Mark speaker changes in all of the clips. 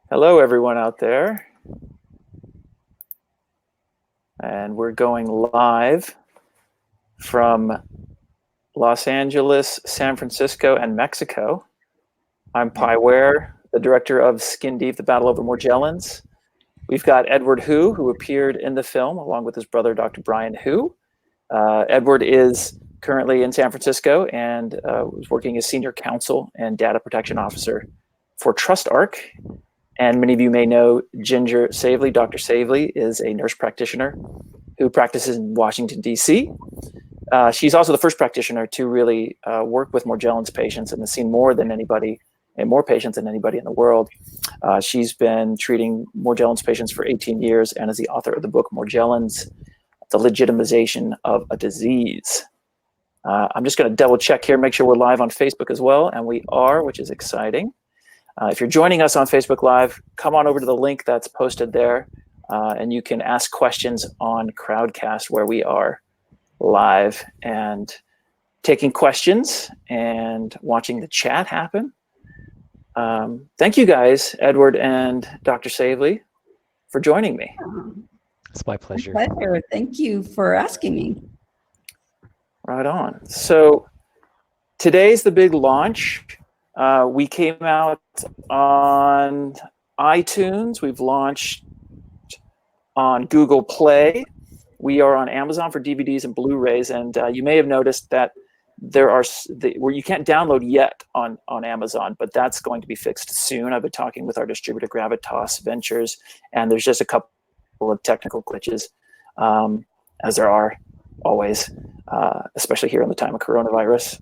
Speaker 1: Hello, everyone out there. And we're going live from Los Angeles, San Francisco, and Mexico. I'm Pi Ware, the director of Skin Deep, the Battle Over Morgellons. We've got Edward who appeared in the film, along with his brother, Dr. Brian Hu. Edward is currently in San Francisco and was working as senior counsel and data protection officer for TrustArc. And many of you may know Ginger Savely. Dr. Savely is a nurse practitioner who practices in Washington, D.C. She's also the first practitioner to really work with Morgellons patients and has seen more patients than anybody in the world. She's been treating Morgellons patients for 18 years and is the author of the book Morgellons, The Legitimization of a Disease. I'm just going to double check here, make sure we're live on Facebook as well, and we are, which is exciting. If you're joining us on Facebook Live, come on over to the link that's posted there, and you can ask questions on Crowdcast, where we are live and taking questions and watching the chat happen. Thank you guys, Edward and Dr. Savely, for joining me.
Speaker 2: It's my pleasure.
Speaker 3: My pleasure. Thank you for asking me.
Speaker 1: Right on. So today's the big launch. We came out on iTunes. We've launched on Google Play. We are on Amazon for DVDs and Blu-rays. And you may have noticed that there are where you can't download yet on Amazon, but that's going to be fixed soon. I've been talking with our distributor Gravitas Ventures, and there's just a couple of technical glitches, as there are always, especially here in the time of coronavirus,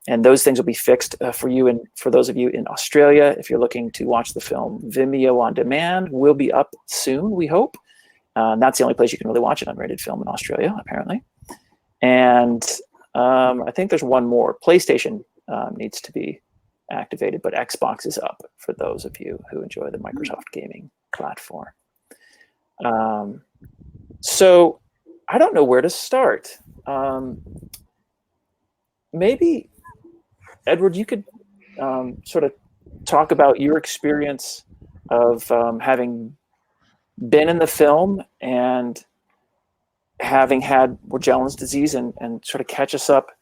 Speaker 1: and those things will be fixed for you. And for those of you in Australia, if you're looking to watch the film, Vimeo on demand will be up soon, we hope. And that's the only place you can really watch an unrated film in Australia, apparently. And I think there's one more. PlayStation needs to be activated, but Xbox is up for those of you who enjoy the Microsoft gaming platform. So I don't know where to start. Maybe, Edward, you could sort of talk about your experience of having been in the film and having had Morgellons disease and sort of catch us up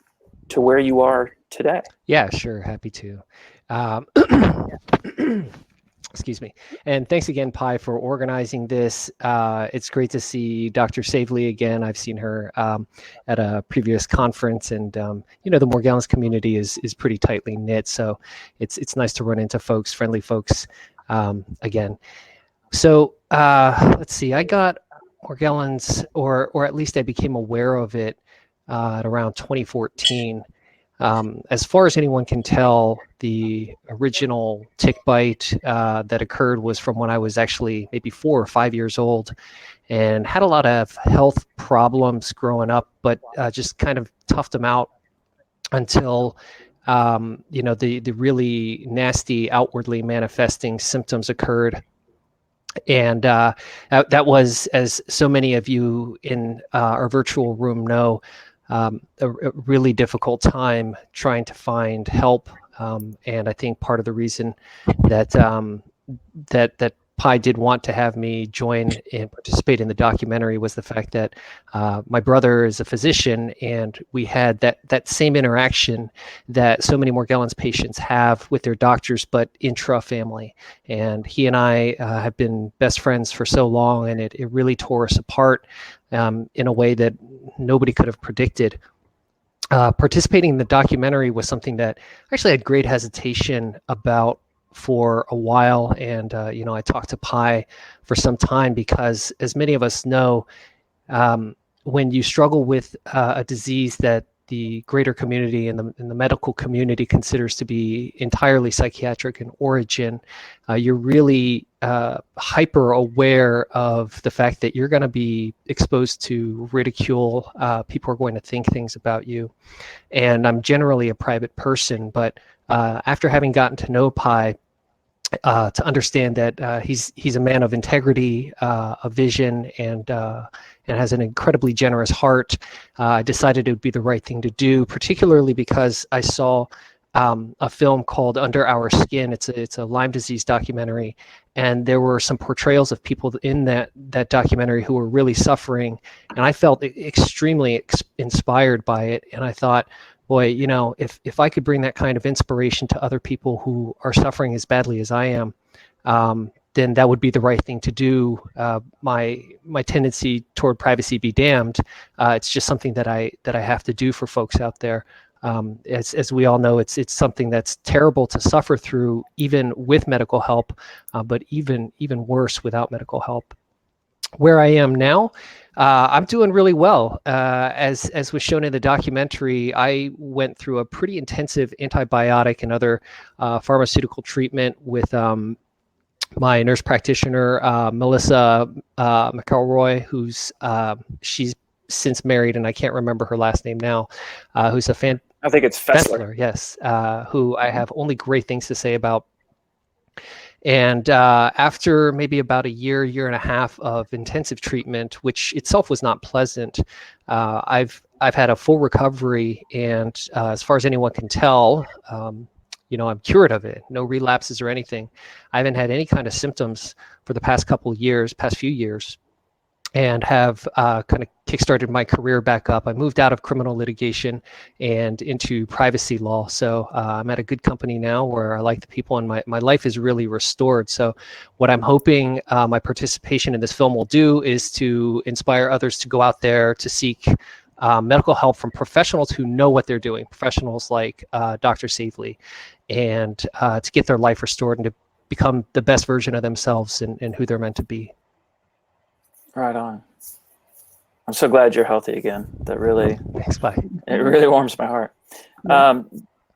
Speaker 1: to where you are today.
Speaker 2: Yeah, sure. Happy to. Excuse me. And thanks again, Pi, for organizing this. It's great to see Dr. Savely again. I've seen her at a previous conference, and the Morgellons community is pretty tightly knit. So it's nice to run into friendly folks again. So let's see. I got Morgellons, or at least I became aware of it at around 2014. As far as anyone can tell, the original tick bite that occurred was from when I was actually maybe 4 or 5 years old, and had a lot of health problems growing up, but just kind of toughed them out until the really nasty, outwardly manifesting symptoms occurred. And that was, as so many of you in our virtual room know, a really difficult time trying to find help. And I think part of the reason that that Pi did want to have me join and participate in the documentary was the fact that my brother is a physician, and we had that same interaction that so many Morgellons patients have with their doctors, but intra-family. And he and I have been best friends for so long, and it really tore us apart in a way that nobody could have predicted. Participating in the documentary was something that I actually had great hesitation about for a while, and I talked to Pi for some time because, as many of us know, when you struggle with a disease that the greater community and the medical community considers to be entirely psychiatric in origin, you're really hyper aware of the fact that you're going to be exposed to ridicule. People are going to think things about you. And I'm generally a private person, but after having gotten to know Pi, to understand that he's a man of integrity, a vision, and has an incredibly generous heart, I decided it would be the right thing to do, particularly because I saw a film called Under Our Skin. It's a Lyme disease documentary, and there were some portrayals of people in that documentary who were really suffering, and I felt extremely inspired by it. And I thought, boy, if I could bring that kind of inspiration to other people who are suffering as badly as I am, then that would be the right thing to do. My tendency toward privacy be damned. It's just something that I have to do for folks out there. As we all know, it's something that's terrible to suffer through, even with medical help, but even worse without medical help. Where I am now, I'm doing really well. As was shown in the documentary, I went through a pretty intensive antibiotic and other pharmaceutical treatment with my nurse practitioner, Melissa McElroy, who's she's since married, and I can't remember her last name now, who's a
Speaker 1: I think it's Fessler.
Speaker 2: Yes, who I have only great things to say about. And after maybe about a year and a half of intensive treatment, which itself was not pleasant, I've had a full recovery, and as far as anyone can tell, I'm cured of it. No relapses or anything. I haven't had any kind of symptoms for the past few years, and have kind of kickstarted my career back up. I moved out of criminal litigation and into privacy law. So I'm at a good company now where I like the people, and my life is really restored. So what I'm hoping my participation in this film will do is to inspire others to go out there to seek medical help from professionals who know what they're doing, professionals like Dr. Savely, and to get their life restored and to become the best version of themselves and who they're meant to be.
Speaker 1: Right on. I'm so glad you're healthy again. That really,
Speaker 2: Thanks, Pi.
Speaker 1: it really warms my heart.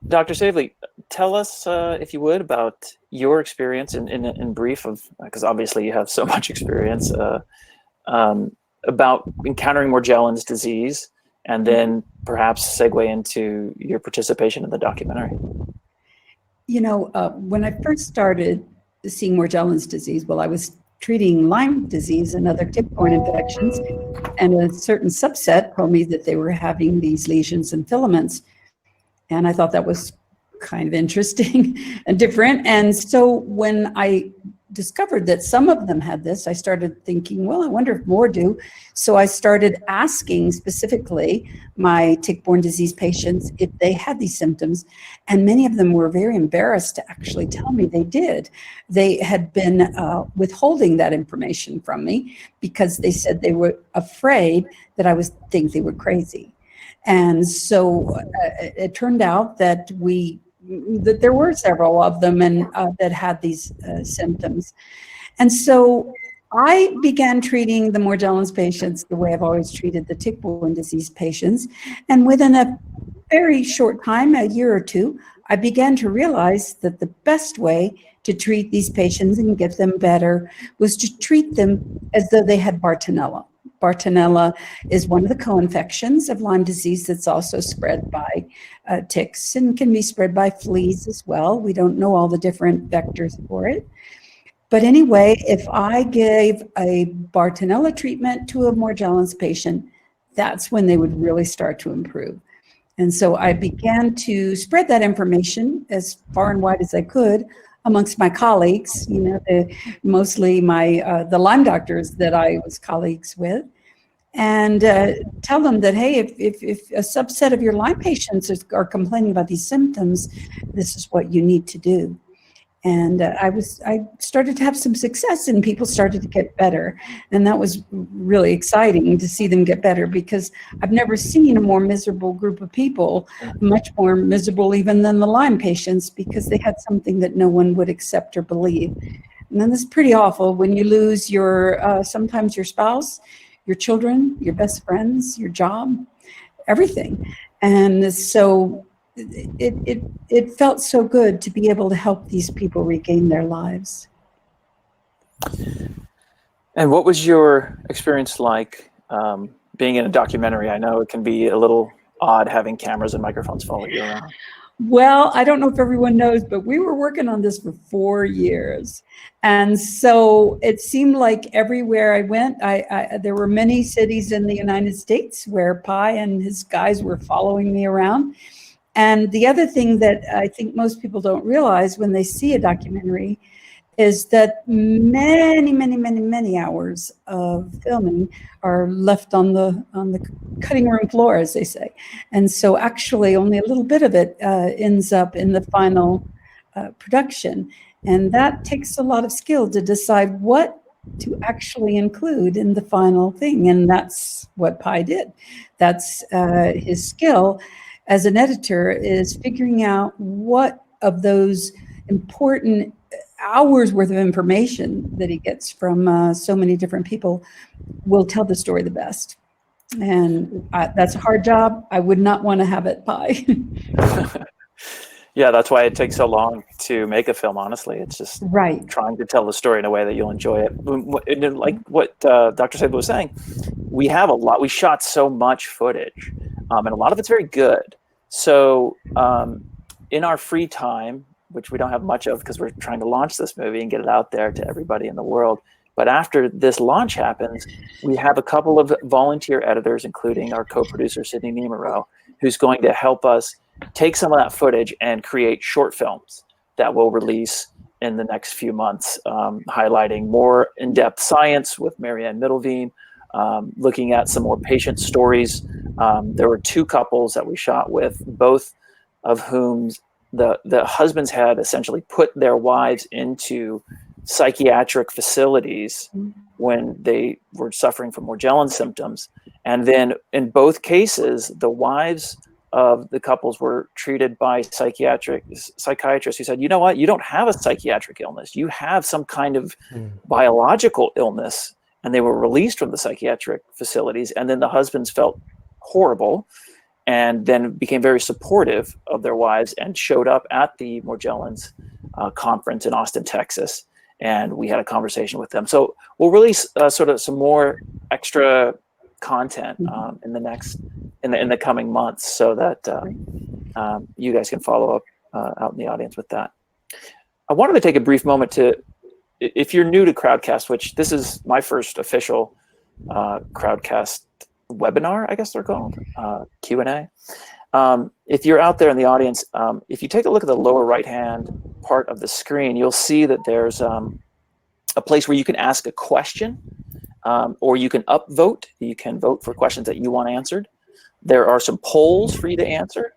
Speaker 1: Dr. Savely, tell us, if you would, about your experience in brief, because obviously you have so much experience, about encountering Morgellons disease, and then perhaps segue into your participation in the documentary.
Speaker 3: When I first started seeing Morgellons disease, I was treating Lyme disease and other tick-borne infections, and a certain subset told me that they were having these lesions and filaments, and I thought that was kind of interesting and different. And so when I discovered that some of them had this, I started thinking, well, I wonder if more do. So I started asking specifically my tick-borne disease patients if they had these symptoms, and many of them were very embarrassed to actually tell me they did. They had been withholding that information from me because they said they were afraid that I would think they were crazy. And so it turned out that there were several of them and that had these symptoms. And so I began treating the Morgellons patients the way I've always treated the tick-borne disease patients. And within a very short time, a year or two, I began to realize that the best way to treat these patients and get them better was to treat them as though they had Bartonella. Bartonella is one of the co-infections of Lyme disease that's also spread by ticks and can be spread by fleas as well. We don't know all the different vectors for it. But anyway, if I gave a Bartonella treatment to a Morgellons patient, that's when they would really start to improve. And so I began to spread that information as far and wide as I could amongst my colleagues, mostly the Lyme doctors that I was colleagues with, and tell them that, hey, if a subset of your Lyme patients are complaining about these symptoms, this is what you need to do. And I started to have some success, and people started to get better. And that was really exciting to see them get better, because I've never seen a more miserable group of people, much more miserable even than the Lyme patients, because they had something that no one would accept or believe. And then it's pretty awful when you lose sometimes your spouse, your children, your best friends, your job, everything. And so it felt so good to be able to help these people regain their lives.
Speaker 1: And what was your experience like being in a documentary? I know it can be a little odd having cameras and microphones following you around.
Speaker 3: Well, I don't know if everyone knows, but we were working on this for 4 years. And so it seemed like everywhere I went, there were many cities in the United States where Pi and his guys were following me around. And the other thing that I think most people don't realize when they see a documentary is that many hours of filming are left on the cutting room floor, as they say. And so actually only a little bit of it ends up in the final production. And that takes a lot of skill to decide what to actually include in the final thing. And that's what Pi did. That's his skill as an editor, is figuring out what of those important hours worth of information that he gets from so many different people will tell the story the best. And that's a hard job. I would not want to have it, Pi.
Speaker 1: Yeah, that's why it takes so long to make a film, honestly. It's just
Speaker 3: right.
Speaker 1: trying to tell the story in a way that you'll enjoy it. And like what Dr. Sable was saying, we shot so much footage, and a lot of it's very good. So in our free time, which we don't have much of because we're trying to launch this movie and get it out there to everybody in the world, but after this launch happens, we have a couple of volunteer editors, including our co-producer, Sydney Nemero, who's going to help us take some of that footage and create short films that we'll release in the next few months, highlighting more in-depth science with Marianne Middleveen, looking at some more patient stories. There were two couples that we shot with, both of whom the husbands had essentially put their wives into psychiatric facilities when they were suffering from Morgellons symptoms. And then in both cases, the wives of the couples were treated by psychiatrists who said, you know what, you don't have a psychiatric illness. You have some kind of biological illness. And they were released from the psychiatric facilities. And then the husbands felt horrible and then became very supportive of their wives and showed up at the Morgellons conference in Austin, Texas. And we had a conversation with them. So we'll release sort of some more extra content in the coming months, so that you guys can follow up out in the audience with that. I wanted to take a brief moment to, if you're new to Crowdcast, which this is my first official Crowdcast webinar, I guess they're called, Q&A. If you're out there in the audience, if you take a look at the lower right-hand part of the screen, you'll see that there's a place where you can ask a question, or you can upvote. You can vote for questions that you want answered. There are some polls for you to answer,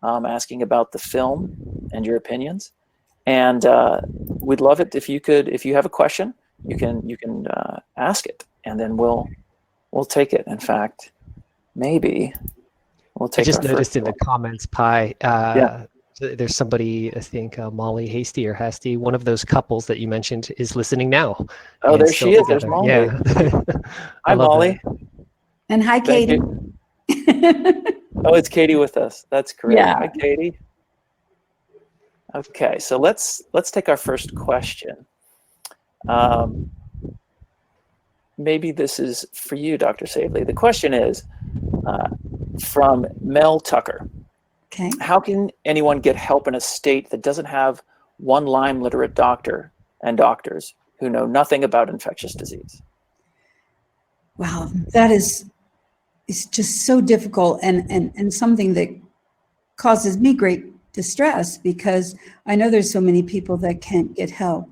Speaker 1: asking about the film and your opinions. And we'd love it if you have a question, you can ask it, and then we'll take it. In fact, maybe we'll take.
Speaker 2: I just noticed in the comments, Pi, there's somebody, I think Molly Hasty or Hasty, one of those couples that you mentioned, is listening now.
Speaker 1: Oh, there she is. There's Molly.
Speaker 2: Yeah.
Speaker 1: Hi, Molly.
Speaker 3: And hi, Katie.
Speaker 1: Oh, it's Katie with us. That's correct.
Speaker 3: Yeah.
Speaker 1: Hi, Katie. Okay, so let's take our first question. Maybe this is for you, Dr. Savely. The question is from Mel Tucker.
Speaker 3: Okay.
Speaker 1: How can anyone get help in a state that doesn't have one Lyme literate doctor and doctors who know nothing about infectious disease?
Speaker 3: Wow, that is just so difficult and something that causes me great distress, because I know there's so many people that can't get help.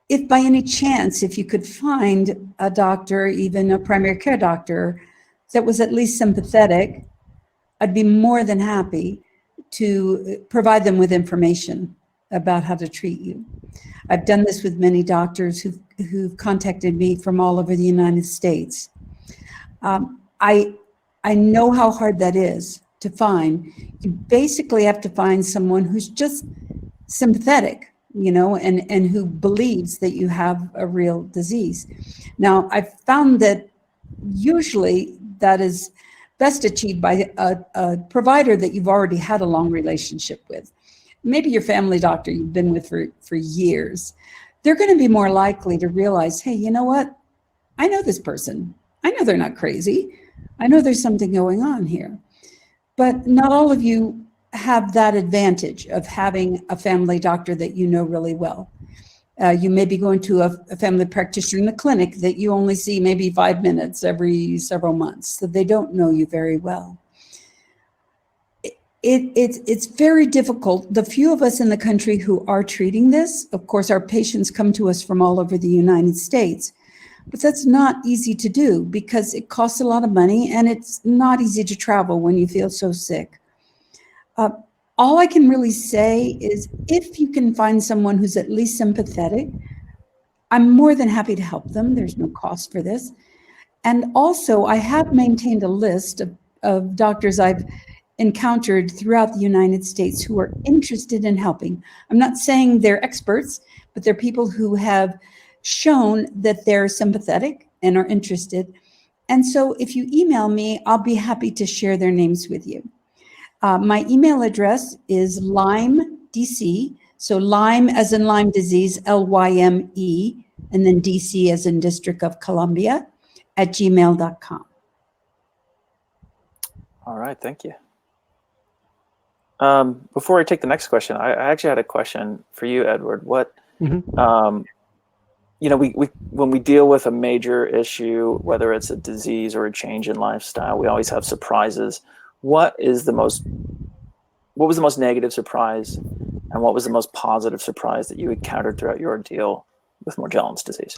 Speaker 3: If by any chance, if you could find a doctor, even a primary care doctor, that was at least sympathetic, I'd be more than happy to provide them with information about how to treat you. I've done this with many doctors who've contacted me from all over the United States. I know how hard that is to find. You basically have to find someone who's just sympathetic, and who believes that you have a real disease. Now, I've found that usually that is best achieved by a provider that you've already had a long relationship with. Maybe your family doctor you've been with for years. They're going to be more likely to realize, hey, you know what? I know this person. I know they're not crazy. I know there's something going on here. But not all of you have that advantage of having a family doctor that you know really well. You may be going to a family practitioner in the clinic that you only see maybe 5 minutes every several months, so they don't know you very well. It's very difficult. The few of us in the country who are treating this, of course, our patients come to us from all over the United States, but that's not easy to do because it costs a lot of money and it's not easy to travel when you feel so sick. All I can really say is if you can find someone who's at least sympathetic, I'm more than happy to help them. There's no cost for this. And also, I have maintained a list of doctors I've encountered throughout the United States who are interested in helping. I'm not saying they're experts, but they're people who have shown that they're sympathetic and are interested. And so if you email me, I'll be happy to share their names with you. My email address is LymeDC, so Lyme as in Lyme disease, Lyme, and then DC as in District of Columbia, @gmail.com.
Speaker 1: All right, thank you. Before I take the next question, I actually had a question for you, Edward. What, you know, we when we deal with a major issue, whether it's a disease or a change in lifestyle, we always have surprises. What was the most negative surprise, and what was the most positive surprise that you encountered throughout your deal with Morgellons disease?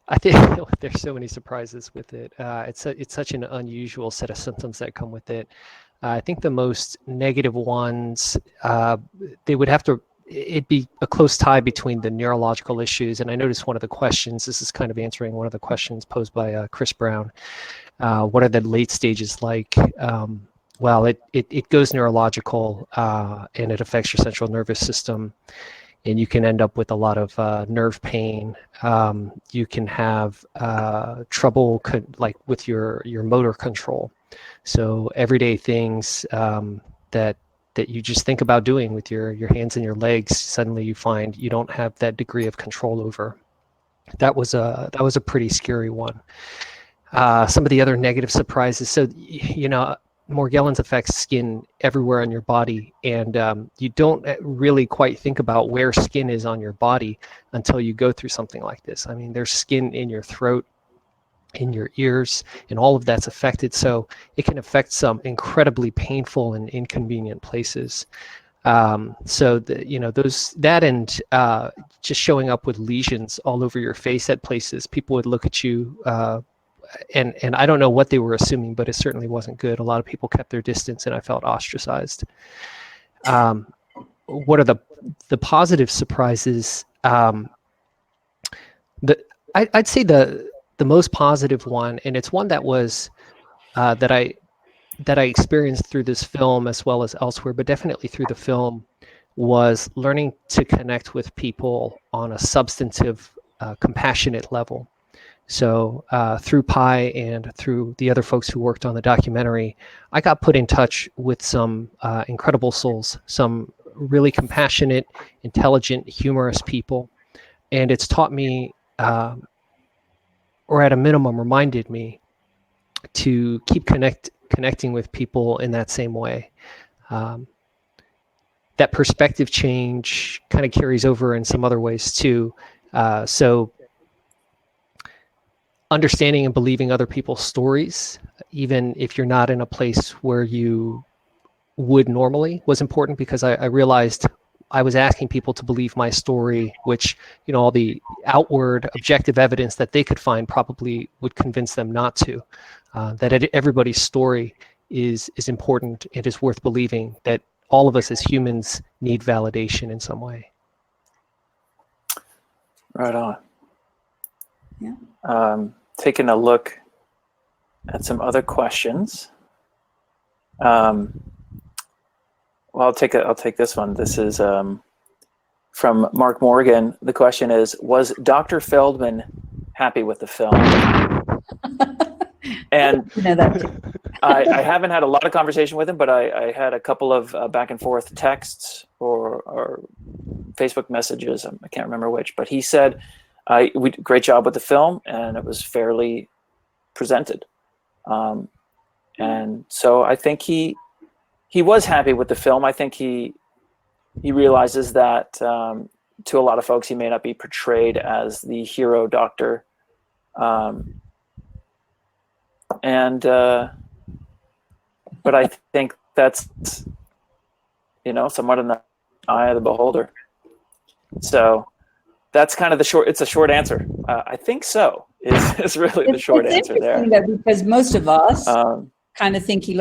Speaker 2: I think there's so many surprises with it. It's such an unusual set of symptoms that come with it. I think the most negative ones, they would have to, it'd be a close tie between the neurological issues. And I noticed one of the questions, this is kind of answering one of the questions posed by Chris Brown. What are the late stages like? Well, it goes neurological and it affects your central nervous system. And you can end up with a lot of nerve pain. You can have trouble like with your motor control. So everyday things that you just think about doing with your hands and your legs, suddenly you find you don't have that degree of control over. That was a pretty scary one. Some of the other negative surprises. So, you know, Morgellons affects skin everywhere on your body, and you don't really quite think about where skin is on your body until you go through something like this. I mean, there's skin in your throat, in your ears, and all of that's affected. So it can affect some incredibly painful and inconvenient places. So you know, that and just showing up with lesions all over your face at places, people would look at you. And I don't know what they were assuming, but it certainly wasn't good. A lot of people kept their distance, and I felt ostracized. What are the positive surprises? I'd say the most positive one, and it's one that was that I experienced through this film as well as elsewhere, but definitely through the film, was learning to connect with people on a substantive, compassionate level. So through Pi and through the other folks who worked on the documentary, I got put in touch with some incredible souls, some really compassionate, intelligent, humorous people. And it's taught me, or at a minimum reminded me, to keep connecting with people in that same way. That perspective change kind of carries over in some other ways too. So understanding and believing other people's stories, even if you're not in a place where you would normally, was important, because I realized I was asking people to believe my story, which, you know, all the outward objective evidence that they could find probably would convince them not to. That everybody's story is important. It is worth believing, that all of us as humans need validation in some way.
Speaker 1: Right on.
Speaker 3: Yeah.
Speaker 1: Taking a look at some other questions. Well, I'll take this one. This is from Mark Morgan. The question is, was Dr. Feldman happy with the film? And
Speaker 3: You know that.
Speaker 1: I haven't had a lot of conversation with him, but I had a couple of back and forth texts or Facebook messages. I can't remember which, but he said, we did a great job with the film, and it was fairly presented. And so I think he was happy with the film. I think he realizes that to a lot of folks, he may not be portrayed as the hero doctor. And But I think that's, somewhat in the eye of the beholder. So that's kind of it's a short answer. I think so is really the short answer there.
Speaker 3: Because most of us kind of think he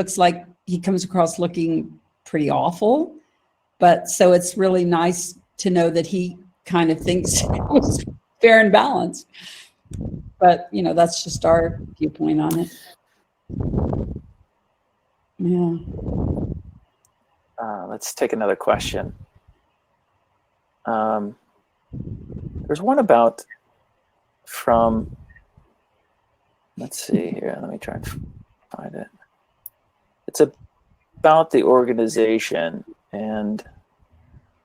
Speaker 3: comes across looking pretty awful. But so it's really nice to know that he kind of thinks it was fair and balanced. But, that's just our viewpoint on it. Yeah.
Speaker 1: Let's take another question. There's one let's see here. Let me try and find it. It's about the organization, and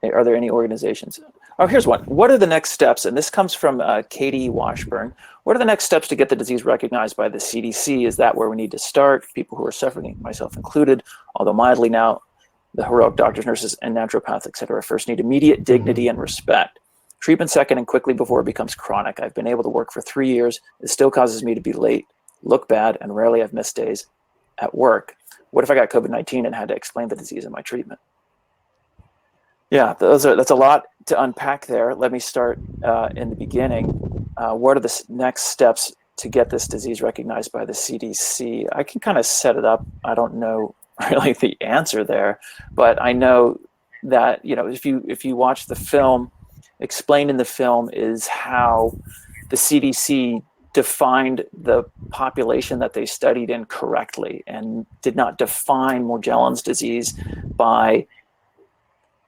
Speaker 1: are there any organizations? Oh, here's one. What are the next steps? And this comes from Katie Washburn. What are the next steps to get the disease recognized by the CDC? Is that where we need to start? People who are suffering, myself included, although mildly now, the heroic doctors, nurses, and naturopaths, et cetera, first need immediate dignity and respect. Treatment second and quickly before it becomes chronic. I've been able to work for 3 years. It still causes me to be late, look bad, and rarely have missed days at work. What if I got COVID-19 and had to explain the disease in my treatment? Yeah, that's a lot to unpack there. Let me start in the beginning. What are the next steps to get this disease recognized by the CDC? I can kind of set it up. I don't know really the answer there, but I know that if you watch the film, explained in the film is how the CDC defined the population that they studied incorrectly and did not define Morgellons disease by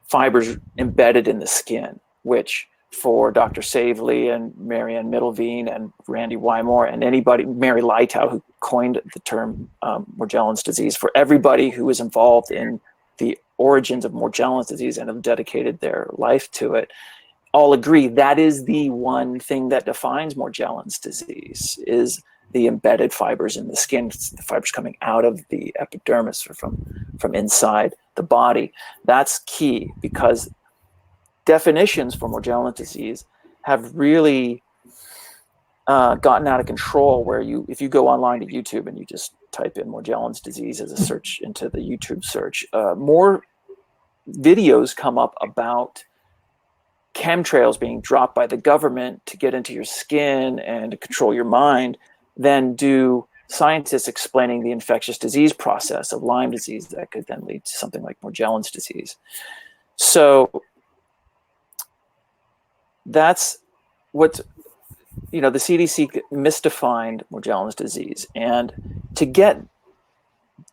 Speaker 1: fibers embedded in the skin, which for Dr. Savely and Marianne Middleveen and Randy Wymore and Mary Leitow, who coined the term Morgellons disease, for everybody who is involved in the origins of Morgellons disease and have dedicated their life to it, all agree that is the one thing that defines Morgellons disease, is the embedded fibers in the skin, the fibers coming out of the epidermis or from inside the body. That's key, because definitions for Morgellons disease have really gotten out of control, where if you go online to YouTube and you just type in Morgellons disease as a search into the YouTube search, more videos come up about chemtrails being dropped by the government to get into your skin and to control your mind than do scientists explaining the infectious disease process of Lyme disease that could then lead to something like Morgellons disease. So that's what, the CDC misdefined Morgellons disease. And to get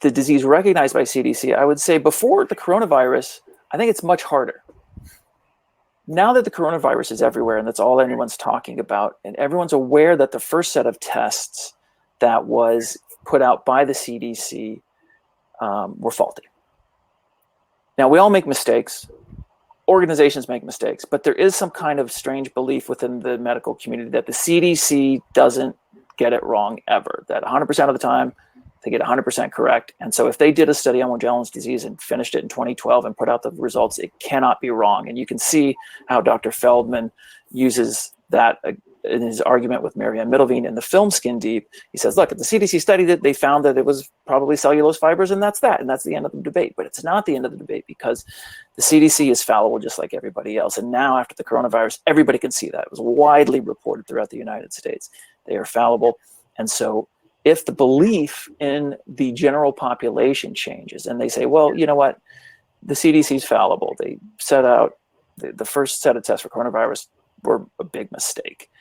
Speaker 1: the disease recognized by CDC, I would say before the coronavirus, I think it's much harder. Now that the coronavirus is everywhere and that's all anyone's talking about, and everyone's aware that the first set of tests that was put out by the CDC were faulty. Now, we all make mistakes. Organizations make mistakes, but there is some kind of strange belief within the medical community that the CDC doesn't get it wrong ever, that 100% of the time they get 100% correct. And so if they did a study on Morgellons disease and finished it in 2012 and put out the results, it cannot be wrong. And you can see how Dr. Feldman uses that in his argument with Marianne Middleveen in the film Skin Deep. He says, look, the CDC studied it, they found that it was probably cellulose fibers, and that's that. And that's the end of the debate. But it's not the end of the debate, because the CDC is fallible just like everybody else. And now after the coronavirus, everybody can see that. It was widely reported throughout the United States. They are fallible. And so if the belief in the general population changes and they say, well, you know what, the CDC is fallible. They set out the first set of tests for coronavirus were a big mistake.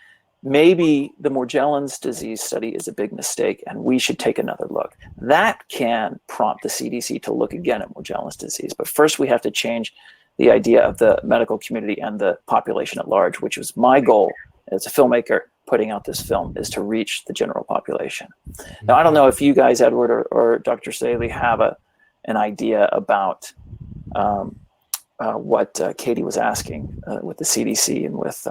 Speaker 1: Maybe the Morgellons disease study is a big mistake and we should take another look. That can prompt the CDC to look again at Morgellons disease. But first we have to change the idea of the medical community and the population at large, which was my goal as a filmmaker putting out this film, is to reach the general population. Now, I don't know if you guys, Edward or Dr. Saley, have an idea about what Katie was asking with the CDC and with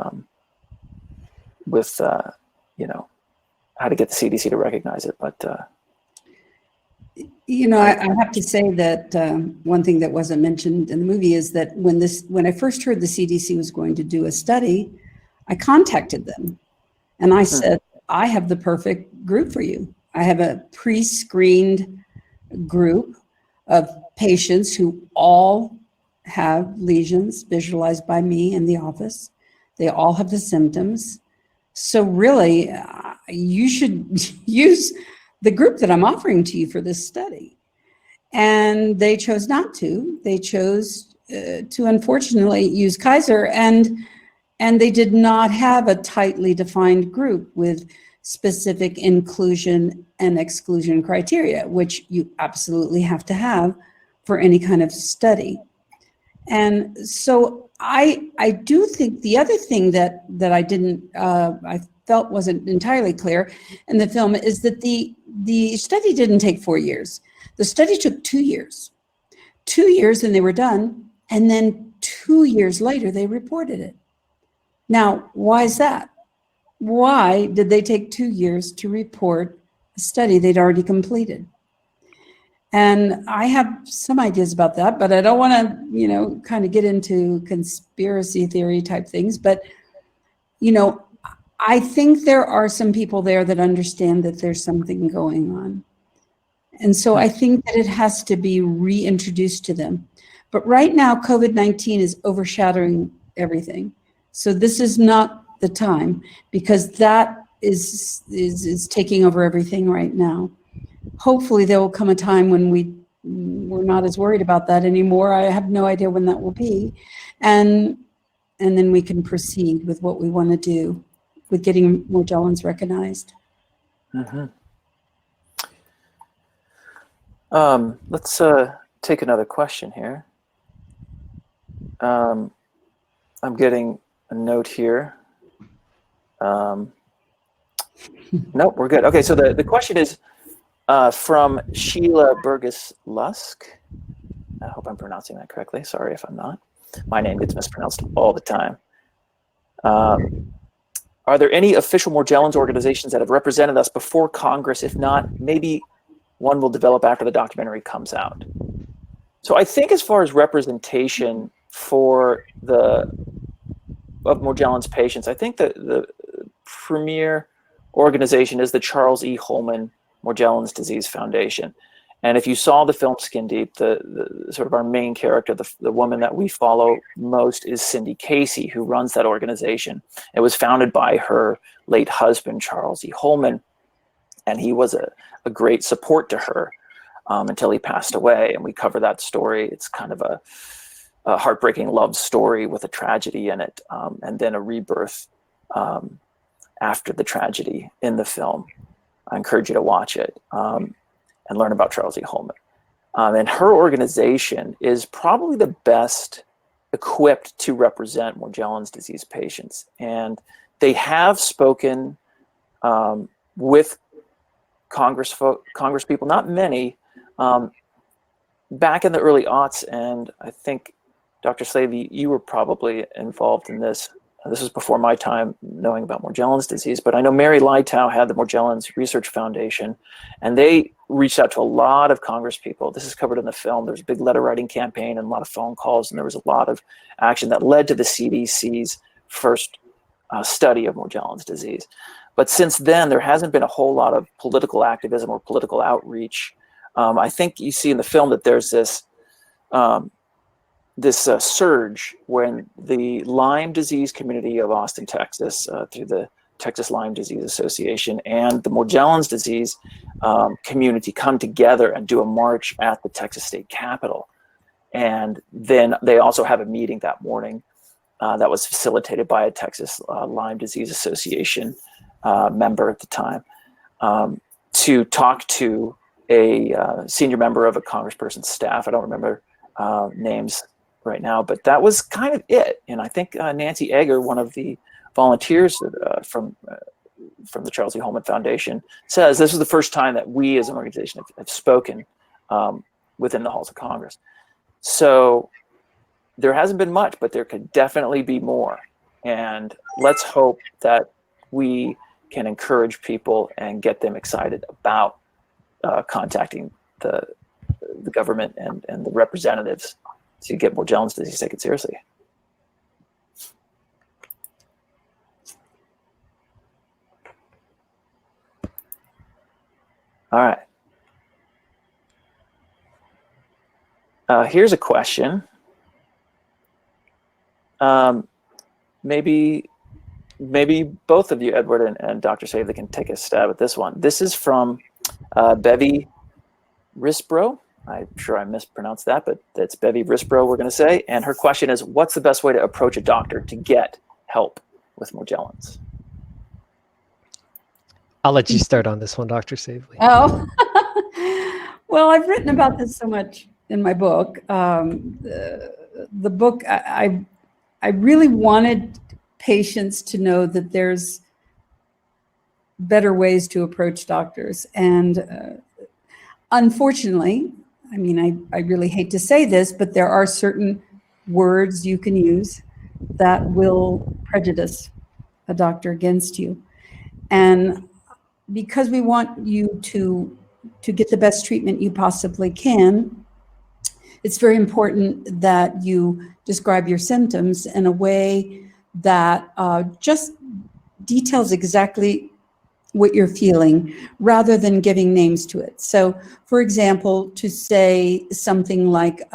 Speaker 1: how to get the CDC to recognize it. But
Speaker 3: I have to say that one thing that wasn't mentioned in the movie is that when I first heard the CDC was going to do a study, I contacted them and I said, I have the perfect group for you. I have a pre-screened group of patients who all have lesions visualized by me in the office. They all have the symptoms. So really, you should use the group that I'm offering to you for this study. And they chose not to. They chose to unfortunately use Kaiser, and they did not have a tightly defined group with specific inclusion and exclusion criteria, which you absolutely have to have for any kind of study. And so I do think the other thing that I didn't I felt wasn't entirely clear in the film is that the study didn't take 4 years. The study took 2 years. 2 years and they were done, and then 2 years later they reported it. Now, why is that? Why did they take 2 years to report a study they'd already completed? And I have some ideas about that, but I don't want to, kind of get into conspiracy theory type things. But, I think there are some people there that understand that there's something going on. And so I think that it has to be reintroduced to them. But right now, COVID-19 is overshadowing everything. So this is not the time, because that is taking over everything right now. Hopefully there will come a time when we're not as worried about that anymore. I have no idea when that will be. And then we can proceed with what we want to do with getting Morgellons recognized.
Speaker 1: Mm-hmm. Let's take another question here. I'm getting a note here. Nope, we're good. Okay, so the question is from Sheila Burgess-Lusk. I hope I'm pronouncing that correctly. Sorry if I'm not. My name gets mispronounced all the time. Are there any official Morgellons organizations that have represented us before Congress? If not, maybe one will develop after the documentary comes out. So I think as far as representation of Morgellons patients, I think that the premier organization is the Charles E. Holman Morgellons Disease Foundation. And if you saw the film Skin Deep, the sort of our main character, the woman that we follow most is Cindy Casey, who runs that organization. It was founded by her late husband, Charles E. Holman, and he was a great support to her until he passed away. And we cover that story. It's kind of a heartbreaking love story with a tragedy in it, and then a rebirth after the tragedy in the film. I encourage you to watch it and learn about Charles E. Holman. And her organization is probably the best equipped to represent Morgellons disease patients. And they have spoken with Congress people, not many, back in the early aughts. And I think, Dr. Slavey, you were probably involved in this. This was before my time knowing about Morgellons disease, but I know Mary Leitow had the Morgellons Research Foundation, and they reached out to a lot of Congress people. This is covered in the film. There's a big letter writing campaign and a lot of phone calls, and there was a lot of action that led to the CDC's first study of Morgellons disease. But since then, there hasn't been a whole lot of political activism or political outreach. I think you see in the film that there's this surge when the Lyme disease community of Austin, Texas, through the Texas Lyme Disease Association and the Morgellons disease community come together and do a march at the Texas State Capitol. And then they also have a meeting that morning that was facilitated by a Texas Lyme Disease Association member at the time to talk to a senior member of a congressperson's staff. I don't remember names right now, but that was kind of it. And I think Nancy Egger, one of the volunteers from the Charles E. Holman Foundation, says this is the first time that we as an organization have spoken within the halls of Congress. So there hasn't been much, but there could definitely be more. And let's hope that we can encourage people and get them excited about contacting the government and the representatives to get Morgellons disease taken seriously. All right. Here's a question. Maybe both of you, Edward and Dr. Savely, can take a stab at this one. This is from Bevy Risbro. I'm sure I mispronounced that, but that's Bevy Risbro, we're going to say. And her question is, what's the best way to approach a doctor to get help with Morgellons?
Speaker 2: I'll let you start on this one, Dr. Savely.
Speaker 3: Oh, well, I've written about this so much in my book. The book, I really wanted patients to know that there's better ways to approach doctors. And unfortunately, I mean, I really hate to say this, but there are certain words you can use that will prejudice a doctor against you. And because we want you to get the best treatment you possibly can, it's very important that you describe your symptoms in a way that just details exactly what you're feeling rather than giving names to it. So, for example, to say something like,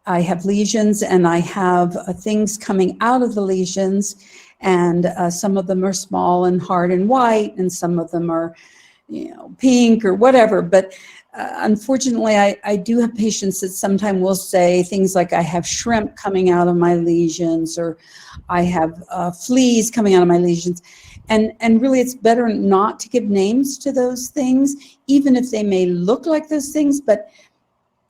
Speaker 3: I have lesions and I have things coming out of the lesions, and some of them are small and hard and white, and some of them are, pink or whatever. But unfortunately, I do have patients that sometimes will say things like, I have shrimp coming out of my lesions, or I have fleas coming out of my lesions. And really, it's better not to give names to those things, even if they may look like those things. But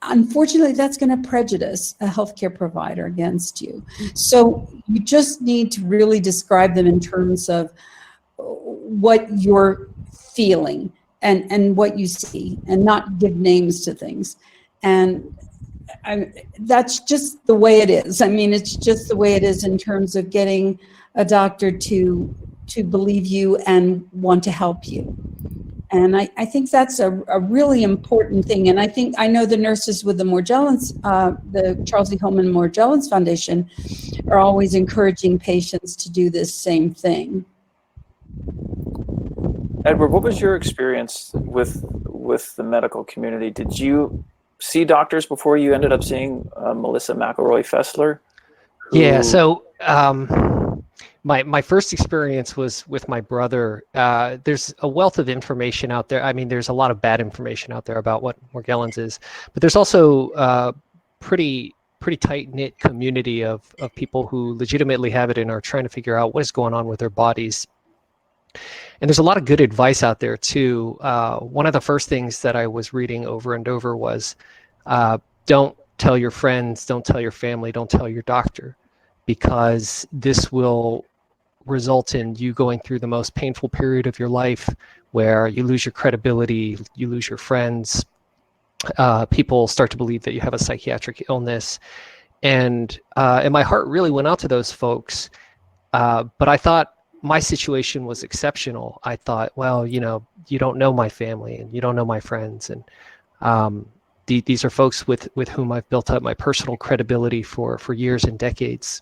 Speaker 3: unfortunately, that's going to prejudice a healthcare provider against you. So you just need to really describe them in terms of what you're feeling and what you see, and not give names to things. And that's just the way it is. I mean, it's just the way it is in terms of getting a doctor to believe you and want to help you. And I think that's a really important thing. And I know the nurses with the Morgellons, the Charles E. Holman Morgellons Foundation, are always encouraging patients to do this same thing.
Speaker 1: Edward, what was your experience with the medical community? Did you see doctors before you ended up seeing Melissa McElroy-Fessler?
Speaker 2: Yeah, so my first experience was with my brother. There's a wealth of information out there. I mean, there's a lot of bad information out there about what Morgellons is, but there's also a pretty tight-knit community of people who legitimately have it and are trying to figure out what is going on with their bodies. And there's a lot of good advice out there too. One of the first things that I was reading over and over was, don't tell your friends, don't tell your family, don't tell your doctor, because this will result in you going through the most painful period of your life, where you lose your credibility, you lose your friends, people start to believe that you have a psychiatric illness. And my heart really went out to those folks. But I thought my situation was exceptional. I thought, well, you don't know my family and you don't know my friends. And these are folks with whom I've built up my personal credibility for years and decades.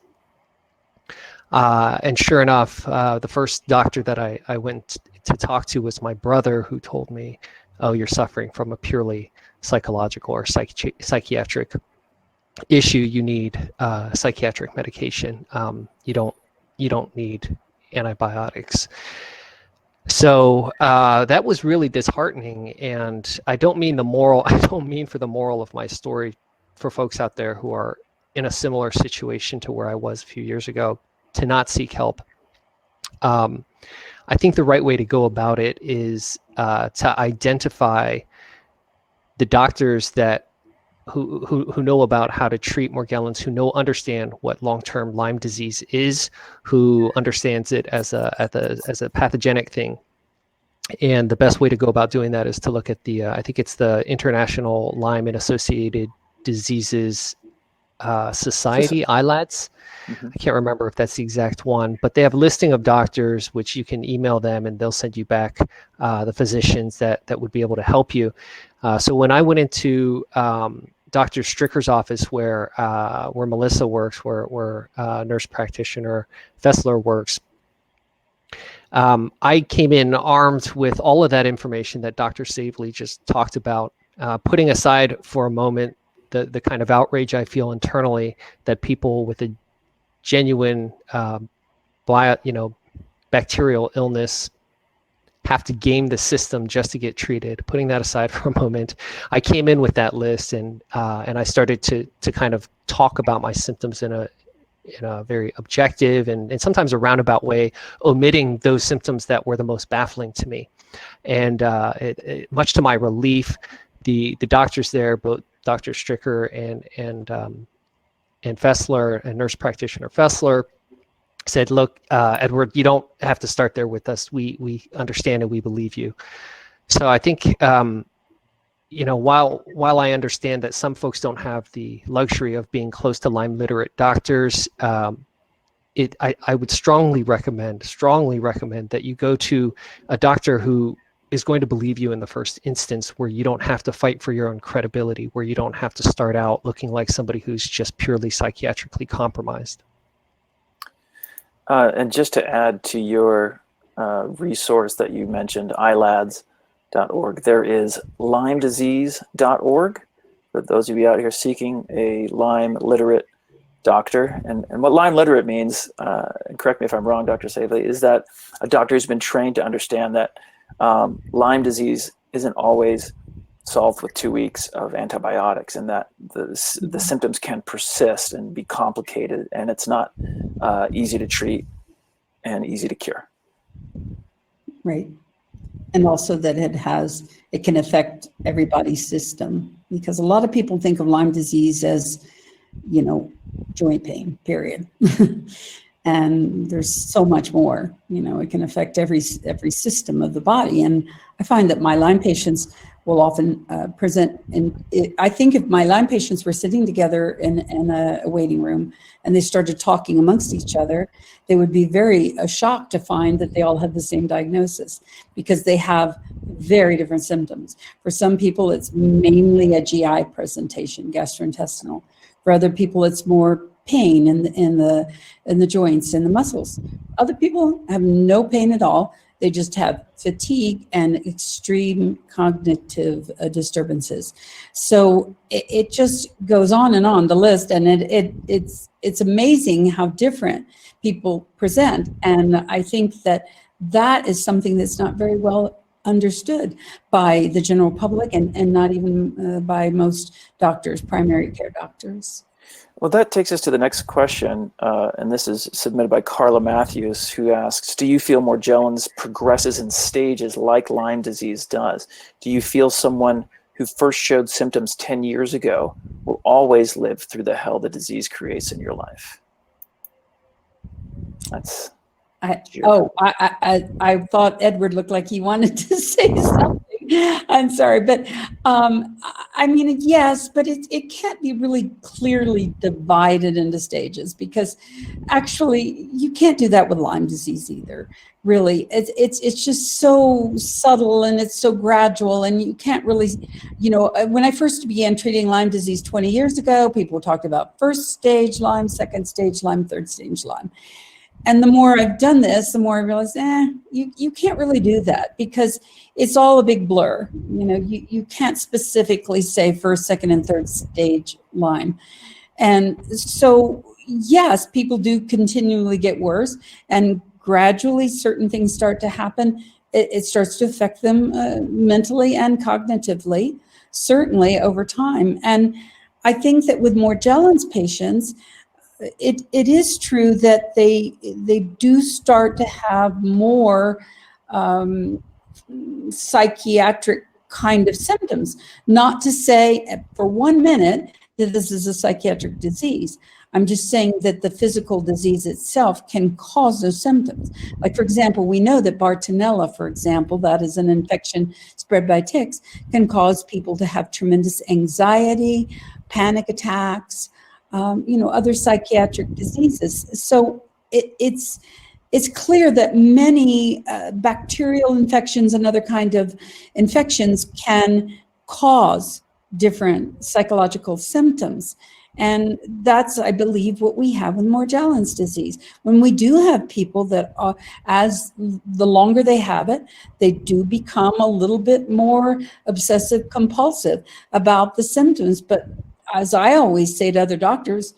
Speaker 2: And sure enough, the first doctor that I went to talk to was my brother, who told me, oh, you're suffering from a purely psychological or psychiatric issue. You need psychiatric medication. You don't need antibiotics. So that was really disheartening. And I don't mean for the moral of my story for folks out there who are in a similar situation to where I was a few years ago, to not seek help. I think the right way to go about it is to identify the doctors who know about how to treat Morgellons, who understand what long-term Lyme disease is, who understands it as a pathogenic thing. And the best way to go about doing that is to look at I think it's the International Lyme and Associated Diseases Society, ILADS. Mm-hmm. I can't remember if that's the exact one, but they have a listing of doctors which you can email them and they'll send you back the physicians that would be able to help you. So when I went into Dr. Stricker's office, where Melissa works, where nurse practitioner Fessler works, I came in armed with all of that information that Dr. Savely just talked about, putting aside for a moment the kind of outrage I feel internally that people with a genuine bacterial illness have to game the system just to get treated. Putting that aside for a moment, I came in with that list, and I started to kind of talk about my symptoms in a very objective and sometimes a roundabout way, omitting those symptoms that were the most baffling to me. And much to my relief, the doctors there, both Dr. Stricker and Fessler, and nurse practitioner Fessler, said, look, Edward, you don't have to start there with us. We understand and we believe you. So I think, while I understand that some folks don't have the luxury of being close to Lyme literate doctors, I would strongly recommend that you go to a doctor who is going to believe you in the first instance, where you don't have to fight for your own credibility, where you don't have to start out looking like somebody who's just purely psychiatrically compromised.
Speaker 1: And just to add to your resource that you mentioned, ilads.org, there is LymeDisease.org for those of you out here seeking a Lyme literate doctor. And what Lyme literate means, and correct me if I'm wrong, Dr. Savely, is that a doctor who's been trained to understand that Lyme disease isn't always solved with 2 weeks of antibiotics, and that the symptoms can persist and be complicated, and it's not easy to treat and easy to cure.
Speaker 3: Right. And also that it can affect everybody's system, because a lot of people think of Lyme disease as, joint pain, period. And there's so much more, it can affect every system of the body. And I find that my Lyme patients will often present, I think if my Lyme patients were sitting together in a waiting room and they started talking amongst each other, they would be very shocked to find that they all have the same diagnosis, because they have very different symptoms. For some people, it's mainly a GI presentation, gastrointestinal. For other people, it's more pain in the joints and the muscles. Other people have no pain at all. They just have fatigue and extreme cognitive disturbances. So it just goes on and on the list, and it's amazing how different people present. And I think that is something that's not very well understood by the general public, and not even by most doctors, primary care doctors.
Speaker 1: Well, that takes us to the next question, and this is submitted by Carla Matthews, who asks, do you feel Morgellons progresses in stages like Lyme disease does? Do you feel someone who first showed symptoms 10 years ago will always live through the hell the disease creates in your life?
Speaker 3: I thought Edward looked like he wanted to say something. I'm sorry, but I mean, yes, but it can't be really clearly divided into stages, because actually you can't do that with Lyme disease either. Really, it's just so subtle and it's so gradual, and you can't really, when I first began treating Lyme disease 20 years ago, people talked about first stage Lyme, second stage Lyme, third stage Lyme. And the more I've done this, the more I realize, you can't really do that, because it's all a big blur. You can't specifically say first, second, and third stage Lyme. And so, yes, people do continually get worse, and gradually certain things start to happen. It starts to affect them mentally and cognitively, certainly over time. And I think that with Morgellons patients, it is true that they do start to have more psychiatric kind of symptoms. Not to say for 1 minute that this is a psychiatric disease. I'm just saying that the physical disease itself can cause those symptoms. Like, for example, we know that Bartonella, for example, that is an infection spread by ticks, can cause people to have tremendous anxiety, panic attacks, other psychiatric diseases. So it's clear that many bacterial infections and other kind of infections can cause different psychological symptoms. And that's, I believe, what we have with Morgellons disease. When we do have people that are, as the longer they have it, they do become a little bit more obsessive compulsive about the symptoms. But as I always say to other doctors,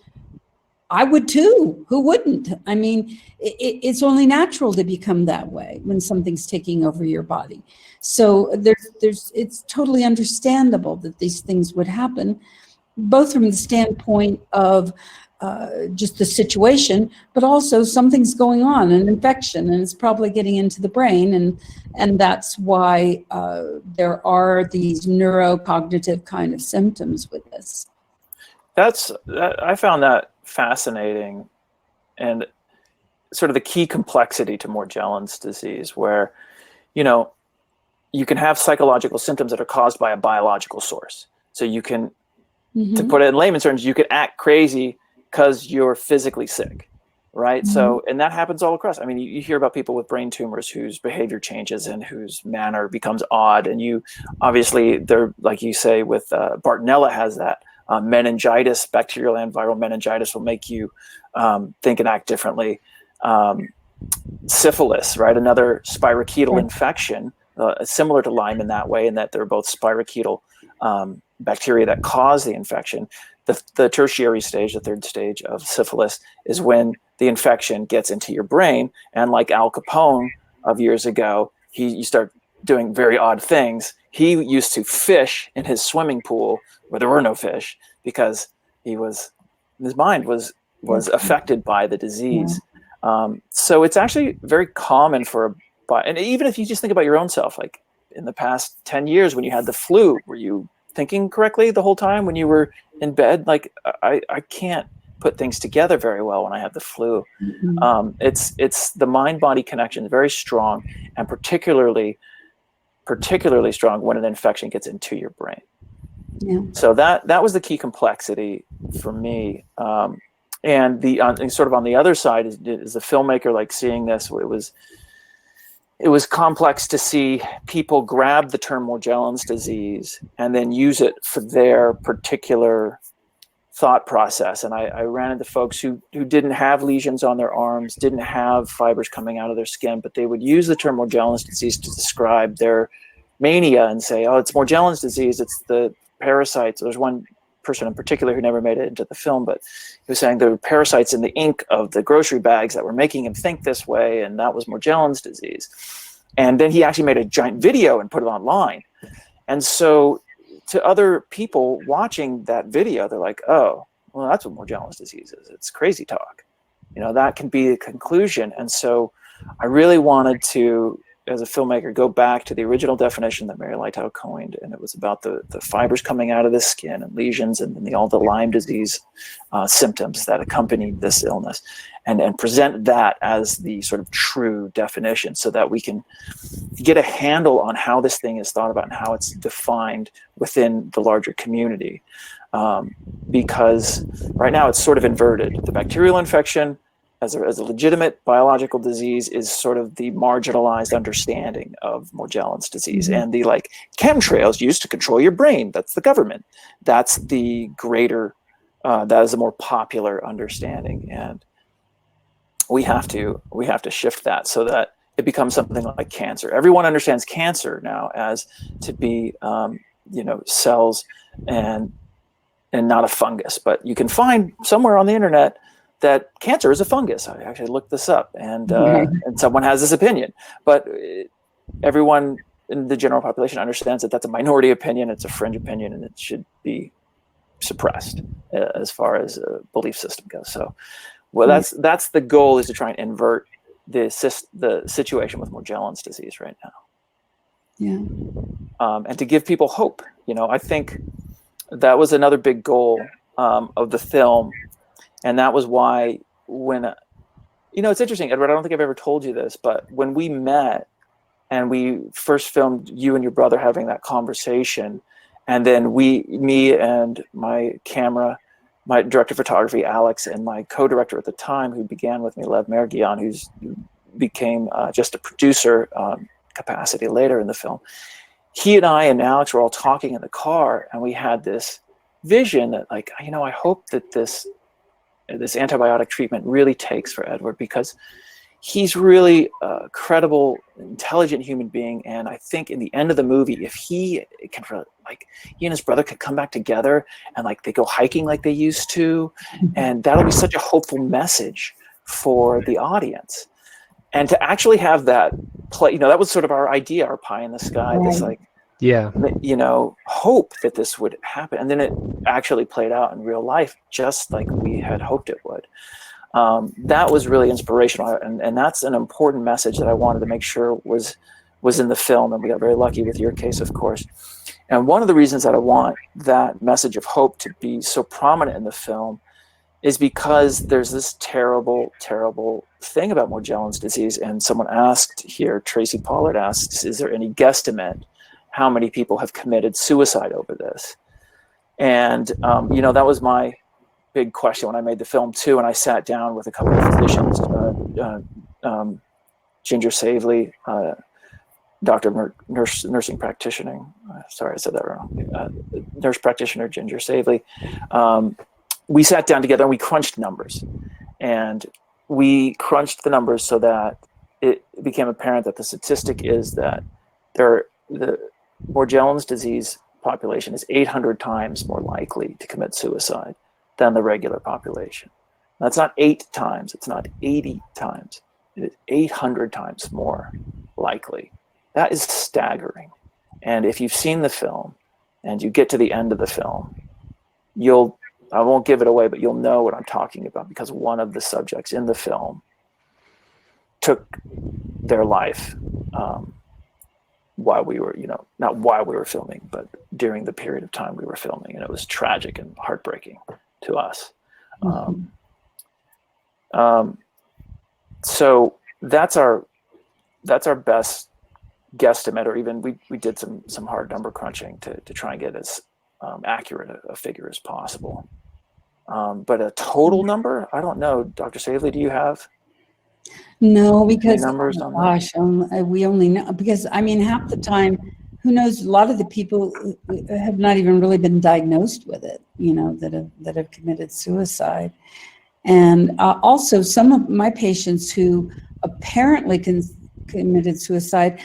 Speaker 3: I would too. Who wouldn't? I mean, it's only natural to become that way when something's taking over your body. So it's totally understandable that these things would happen, both from the standpoint of just the situation, but also something's going on, an infection, and it's probably getting into the brain, and that's why there are these neurocognitive kind of symptoms with this.
Speaker 1: I found that fascinating, and sort of the key complexity to Morgellons disease, where, you can have psychological symptoms that are caused by a biological source. So you can, to put it in layman's terms, you could act crazy because you're physically sick, right? So, and that happens all across. I mean, you hear about people with brain tumors whose behavior changes and whose manner becomes odd. And obviously, they're, like you say, with Bartonella has that. Meningitis, bacterial and viral meningitis will make you think and act differently. Syphilis, right? Another spirochetal infection, similar to Lyme in that way, in that they're both spirochetal bacteria that cause the infection. The tertiary stage, the third stage of syphilis, is when the infection gets into your brain. And like Al Capone of years ago, you start doing very odd things. He used to fish in his swimming pool where there were no fish because his mind was affected by the disease. So it's actually very common and even if you just think about your own self, like in the past 10 years when you had the flu, were you thinking correctly the whole time when you were in bed? Like I can't put things together very well when I have the flu. It's the mind-body connection is very strong, and particularly strong when an infection gets into your brain. So that was the key complexity for me. And sort of on the other side is the filmmaker, like seeing this, it was complex to see people grab the term Morgellons disease and then use it for their particular thought process. And I ran into folks who didn't have lesions on their arms, didn't have fibers coming out of their skin, but they would use the term Morgellons disease to describe their mania and say, oh, it's Morgellons disease, it's the parasites. There's one person in particular who never made it into the film, but he was saying there were parasites in the ink of the grocery bags that were making him think this way, and that was Morgellons disease. And then he actually made a giant video and put it online. And so to other people watching that video, they're like, oh, well, that's what Morgellons disease is. It's crazy talk. That can be the conclusion. And so I really wanted to, as a filmmaker, go back to the original definition that Mary Lighthouse coined, and it was about the fibers coming out of the skin and lesions and all the Lyme disease symptoms that accompanied this illness, and present that as the sort of true definition so that we can get a handle on how this thing is thought about and how it's defined within the larger community. Because right now it's sort of inverted. The bacterial infection as a legitimate biological disease is sort of the marginalized understanding of Morgellons disease. And the chemtrails used to control your brain, that's the government. That's the greater, that is a more popular understanding. And we have to shift that so that it becomes something like cancer. Everyone understands cancer now as to be, cells and not a fungus. But you can find somewhere on the internet that cancer is a fungus. I actually looked this up, and someone has this opinion. But everyone in the general population understands that that's a minority opinion, it's a fringe opinion, and it should be suppressed as far as a belief system goes. So, that's the goal, is to try and invert the situation with Morgellons disease right now. And to give people hope. I think that was another big goal of the film. And that was why it's interesting, Edward, I don't think I've ever told you this, but when we met and we first filmed you and your brother having that conversation, and then me and my director of photography, Alex, and my co-director at the time, who began with me, Lev Mergian, who became just a producer capacity later in the film. He and I and Alex were all talking in the car, and we had this vision that, I hope that this antibiotic treatment really takes for Edward, because he's really a credible, intelligent human being. And I think in the end of the movie, if he can, like, he and his brother could come back together and like they go hiking like they used to, and that'll be such a hopeful message for the audience. And to actually have that play, you know, that was sort of our idea, our pie in the sky, this like,
Speaker 2: yeah,
Speaker 1: you know, hope that this would happen. And then it actually played out in real life, just like we had hoped it would. That was really inspirational, and that's an important message that I wanted to make sure was in the film, and we got very lucky with your case, of course. And one of the reasons that I want that message of hope to be so prominent in the film is because there's this terrible, terrible thing about Morgellons disease. And someone asked here, Tracy Pollard asks, is there any guesstimate how many people have committed suicide over this? And, you know, that was my big question when I made the film too. And I sat down with a couple of physicians, Ginger Savely, nursing practitioner. Sorry, I said that wrong. Nurse practitioner Ginger Savely. We sat down together and we crunched numbers. And we crunched the numbers so that it became apparent that the statistic is that the Morgellons disease population is 800 times more likely to commit suicide than the regular population. That's not 8 times, it's not 80 times. It is 800 times more likely. That is staggering. And if you've seen the film and you get to the end of the film, I won't give it away, but you'll know what I'm talking about, because one of the subjects in the film took their life while we were, you know, not while we were filming, but during the period of time we were filming. And it was tragic and heartbreaking to us. So that's our best guesstimate, or even we did some hard number crunching to try and get as accurate a figure as possible. But a total number, I don't know. Dr. Savely, do you have?
Speaker 3: No, because
Speaker 1: numbers on that?
Speaker 3: we only know, because I mean, half the time, who knows? A lot of the people have not even really been diagnosed with it, you know, that have committed suicide. And also, some of my patients who apparently committed suicide,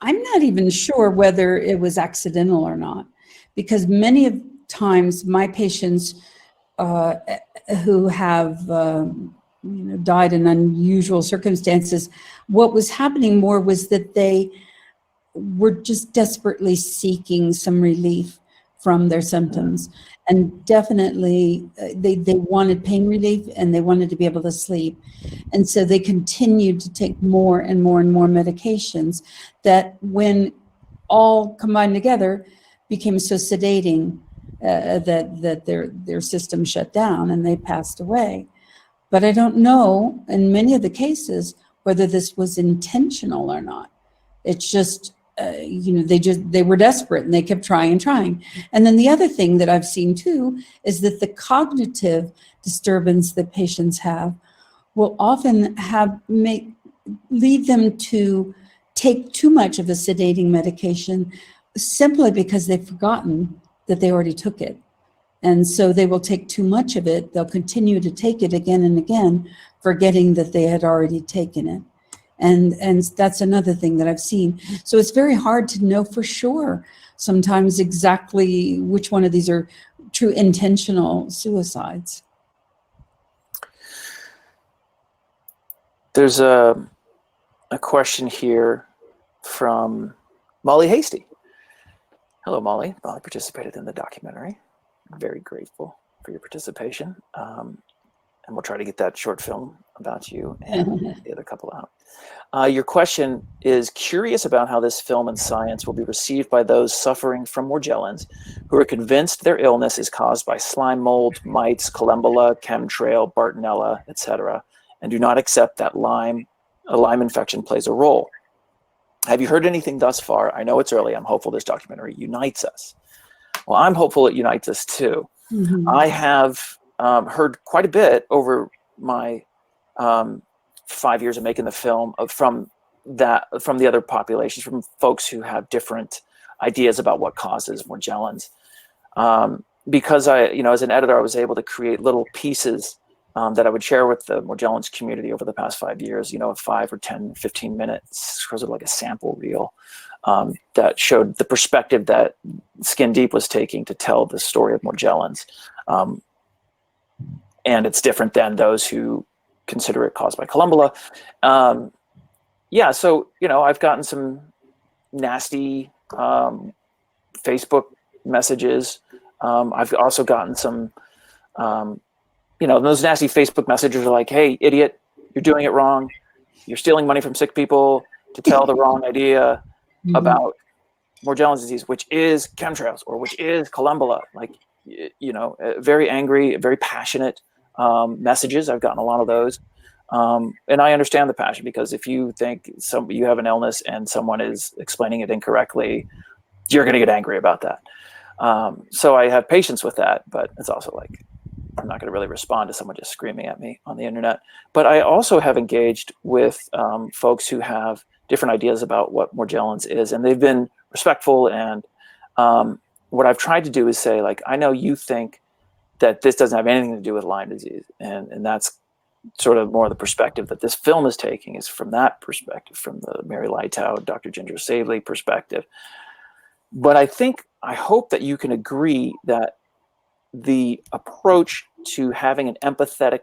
Speaker 3: I'm not even sure whether it was accidental or not, because many of times my patients who have died in unusual circumstances, what was happening more was that they were just desperately seeking some relief from their symptoms. And definitely they wanted pain relief, and they wanted to be able to sleep. And so they continued to take more and more and more medications that, when all combined together, became so sedating that their system shut down and they passed away. But I don't know in many of the cases whether this was intentional or not. It's just, they were desperate and they kept trying. And then the other thing that I've seen too is that the cognitive disturbance that patients have will often lead them to take too much of a sedating medication, simply because they've forgotten that they already took it. And so they will take too much of it. They'll continue to take it again and again, forgetting that they had already taken it. And that's another thing that I've seen. So it's very hard to know for sure sometimes exactly which one of these are true intentional suicides.
Speaker 1: There's a question here from Molly Hasty. Hello, Molly. Molly participated in the documentary. I'm very grateful for your participation. And we'll try to get that short film about you and the other couple out. Your question is curious about how this film and science will be received by those suffering from Morgellons who are convinced their illness is caused by slime mold, mites, collembola, chemtrail, Bartonella, etc., and do not accept that a Lyme infection plays a role. Have you heard anything thus far? I know it's early. I'm hopeful this documentary unites us. Well, I'm hopeful it unites us too. Mm-hmm. I have heard quite a bit over my 5 years of making the film from the other populations, from folks who have different ideas about what causes Morgellons. Because as an editor, I was able to create little pieces that I would share with the Morgellons community over the past 5 years, a 5 or 10, 15 minutes, sort of like a sample reel that showed the perspective that Skin Deep was taking to tell the story of Morgellons. And it's different than those who consider it caused by Columbella. So, I've gotten some nasty Facebook messages. I've also gotten some, those nasty Facebook messages are like, hey, idiot, you're doing it wrong. You're stealing money from sick people to tell the wrong idea about Morgellons disease, which is chemtrails or which is Columbella. Like, very angry, very passionate messages. I've gotten a lot of those. And I understand the passion, because if you think you have an illness and someone is explaining it incorrectly, you're going to get angry about that. So I have patience with that, but it's also like, I'm not going to really respond to someone just screaming at me on the internet. But I also have engaged with folks who have different ideas about what Morgellons is, and they've been respectful. And what I've tried to do is say, like, I know you think that this doesn't have anything to do with Lyme disease, and that's sort of more the perspective that this film is taking, is from that perspective, from the Mary Leitow, Dr. Ginger Savely perspective. But I hope that you can agree that the approach to having an empathetic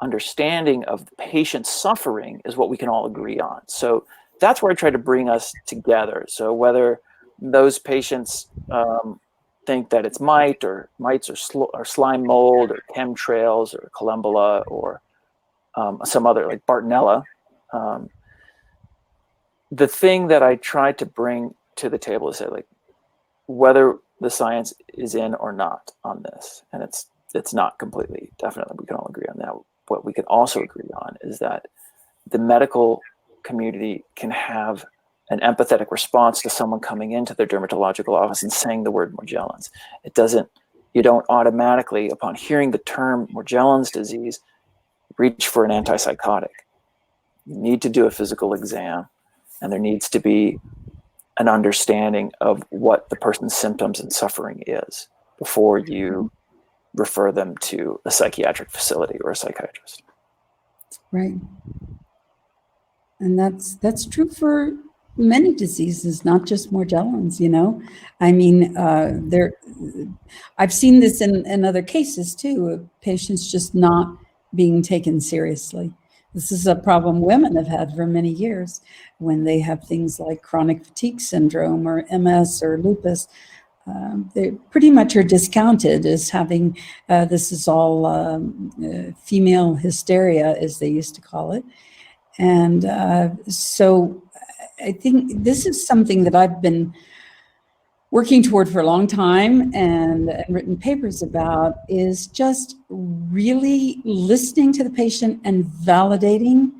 Speaker 1: understanding of the patient's suffering is what we can all agree on. So that's where I try to bring us together. So whether those patients think that it's mites or slime mold or chemtrails or Columbella or some other, like Bartonella, the thing that I try to bring to the table is say, like, whether the science is in or not on this, and it's not completely, definitely, we can all agree on that. What we can also agree on is that the medical community can have an empathetic response to someone coming into their dermatological office and saying the word Morgellons. You don't automatically, upon hearing the term Morgellons disease, reach for an antipsychotic. You need to do a physical exam, and there needs to be an understanding of what the person's symptoms and suffering is before you refer them to a psychiatric facility or a psychiatrist.
Speaker 3: Right. And that's true for many diseases, not just Morgellons, I mean, I've seen this in other cases too, of patients just not being taken seriously. This is a problem women have had for many years when they have things like chronic fatigue syndrome or MS or lupus. They pretty much are discounted as having, this is all female hysteria, as they used to call it. And so I think this is something that I've been working toward for a long time and written papers about, is just really listening to the patient and validating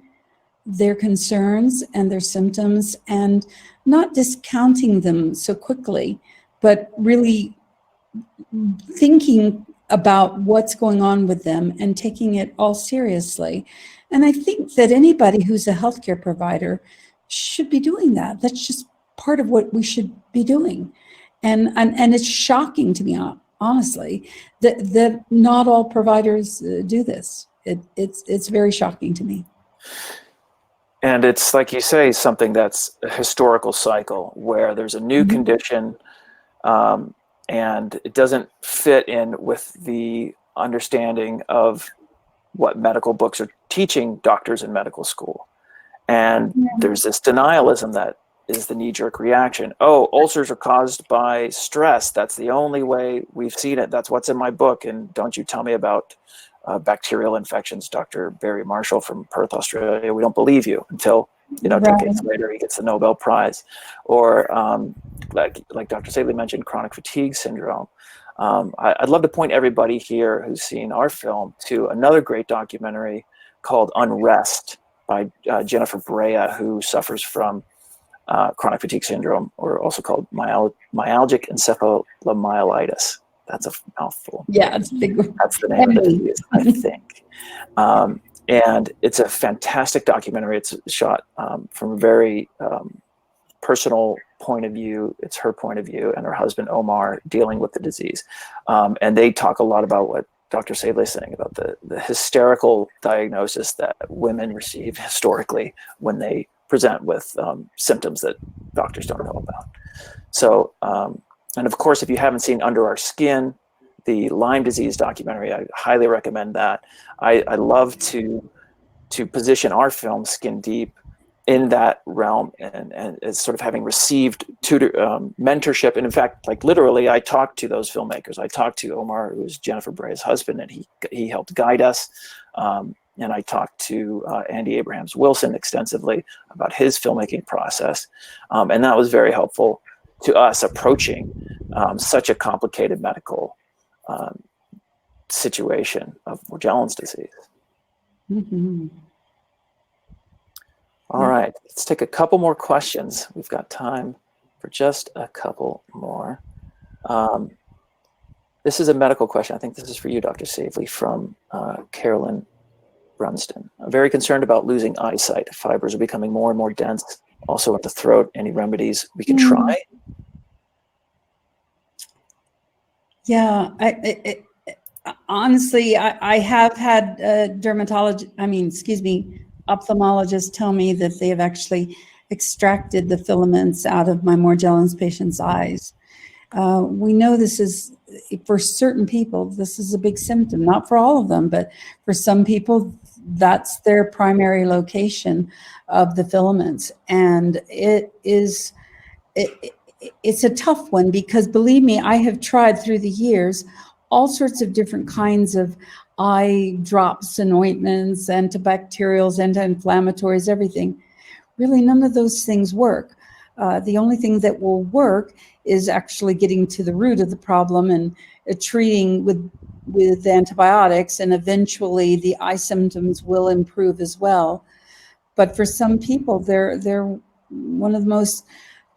Speaker 3: their concerns and their symptoms, and not discounting them so quickly, but really thinking about what's going on with them and taking it all seriously. And I think that anybody who's a healthcare provider should be doing that. That's just part of what we should be doing. And it's shocking to me, honestly, that not all providers do this. It's very shocking to me.
Speaker 1: And it's, like you say, something that's a historical cycle where there's a new condition, and it doesn't fit in with the understanding of what medical books are teaching doctors in medical school. And there's this denialism that is the knee-jerk reaction. Oh, ulcers are caused by stress. That's the only way we've seen it. That's what's in my book. And don't you tell me about bacterial infections, Dr. Barry Marshall from Perth, Australia. We don't believe you until, decades later he gets the Nobel Prize. Or like Dr. Savely mentioned, chronic fatigue syndrome. I'd love to point everybody here who's seen our film to another great documentary called Unrest by Jennifer Brea, who suffers from chronic fatigue syndrome, or also called myalgic encephalomyelitis. That's a mouthful.
Speaker 3: Yeah, it's a big one.
Speaker 1: That's the name of the disease, I think. And it's a fantastic documentary. It's shot from a very personal point of view. It's her point of view and her husband, Omar, dealing with the disease. And they talk a lot about what Dr. Sable is saying about the hysterical diagnosis that women receive historically when they present with symptoms that doctors don't know about. So, and of course, if you haven't seen Under Our Skin, the Lyme disease documentary, I highly recommend that. I love to position our film Skin Deep in that realm, and as sort of having received mentorship. And in fact, like literally, I talked to those filmmakers. I talked to Omar, who was Jennifer Bray's husband, and he helped guide us. And I talked to Andy Abrahams Wilson extensively about his filmmaking process. And that was very helpful to us approaching such a complicated medical situation of Morgellons disease.
Speaker 3: Mm-hmm.
Speaker 1: All right, let's take a couple more questions. We've got time for just a couple more. This is a medical question. I think this is for you, Dr. Savely, from Carolyn Brunston. I'm very concerned about losing eyesight. Fibers are becoming more and more dense. Also at the throat. Any remedies we can try?
Speaker 3: Yeah, honestly, I have had ophthalmologists tell me that they have actually extracted the filaments out of my Morgellons patients' eyes. We know this is, for certain people, this is a big symptom, not for all of them, but for some people, that's their primary location of the filaments. And it's a tough one because, believe me, I have tried through the years all sorts of different kinds of eye drops and ointments, antibacterials, anti-inflammatories, everything. Really, none of those things work. The only thing that will work is actually getting to the root of the problem and treating with antibiotics, and eventually the eye symptoms will improve as well. But for some people, they're one of the most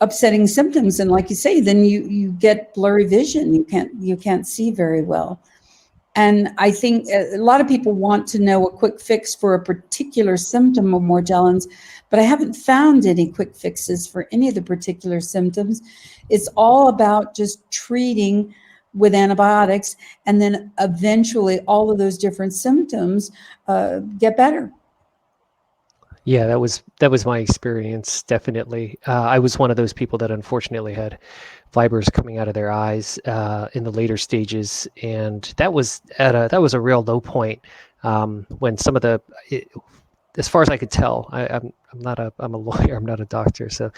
Speaker 3: upsetting symptoms, and like you say, then you get blurry vision. You can't see very well. And I think a lot of people want to know a quick fix for a particular symptom of Morgellons, but I haven't found any quick fixes for any of the particular symptoms. It's all about just treating with antibiotics, and then eventually all of those different symptoms get better.
Speaker 2: Yeah, that was my experience, definitely. I was one of those people that unfortunately had fibers coming out of their eyes in the later stages, and that was a real low point when some of as far as I could tell, I'm a lawyer, I'm not a doctor, so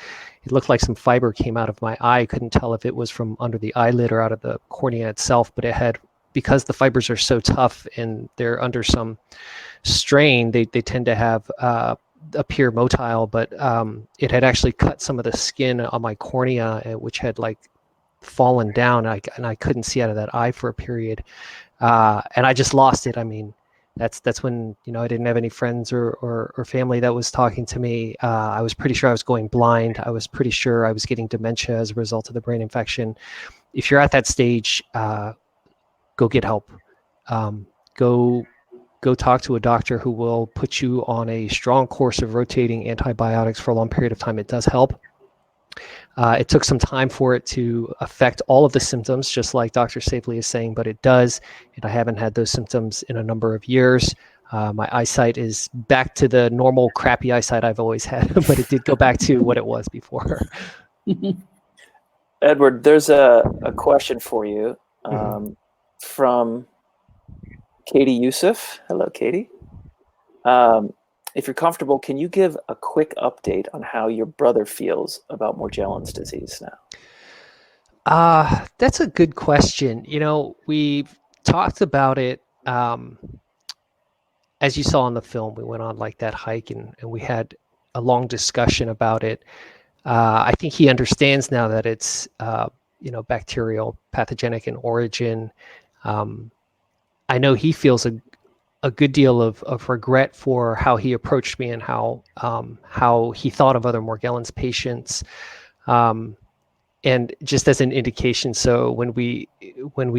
Speaker 2: it looked like some fiber came out of my eye. I couldn't tell if it was from under the eyelid or out of the cornea itself, but it had, because the fibers are so tough and they're under some strain, they tend to have appear motile, but it had actually cut some of the skin on my cornea, which had like fallen down, and I couldn't see out of that eye for a period, and I just lost it. I mean, that's when, I didn't have any friends or family that was talking to me. I was pretty sure I was going blind. I was pretty sure I was getting dementia as a result of the brain infection. If you're at that stage, go get help. Go talk to a doctor who will put you on a strong course of rotating antibiotics for a long period of time. It does help. It took some time for it to affect all of the symptoms, just like Dr. Stapley is saying, but it does. And I haven't had those symptoms in a number of years. My eyesight is back to the normal crappy eyesight I've always had, but it did go back to what it was before.
Speaker 1: Edward, there's a question for you from Katie Youssef. Hello, Katie. If you're comfortable, can you give a quick update on how your brother feels about Morgellons disease now?
Speaker 2: That's a good question. We've talked about it. As you saw in the film, we went on like that hike and we had a long discussion about it. I think he understands now that it's, bacterial, pathogenic in origin. I know he feels a good deal of regret for how he approached me and how he thought of other Morgellons patients. And just as an indication, so when we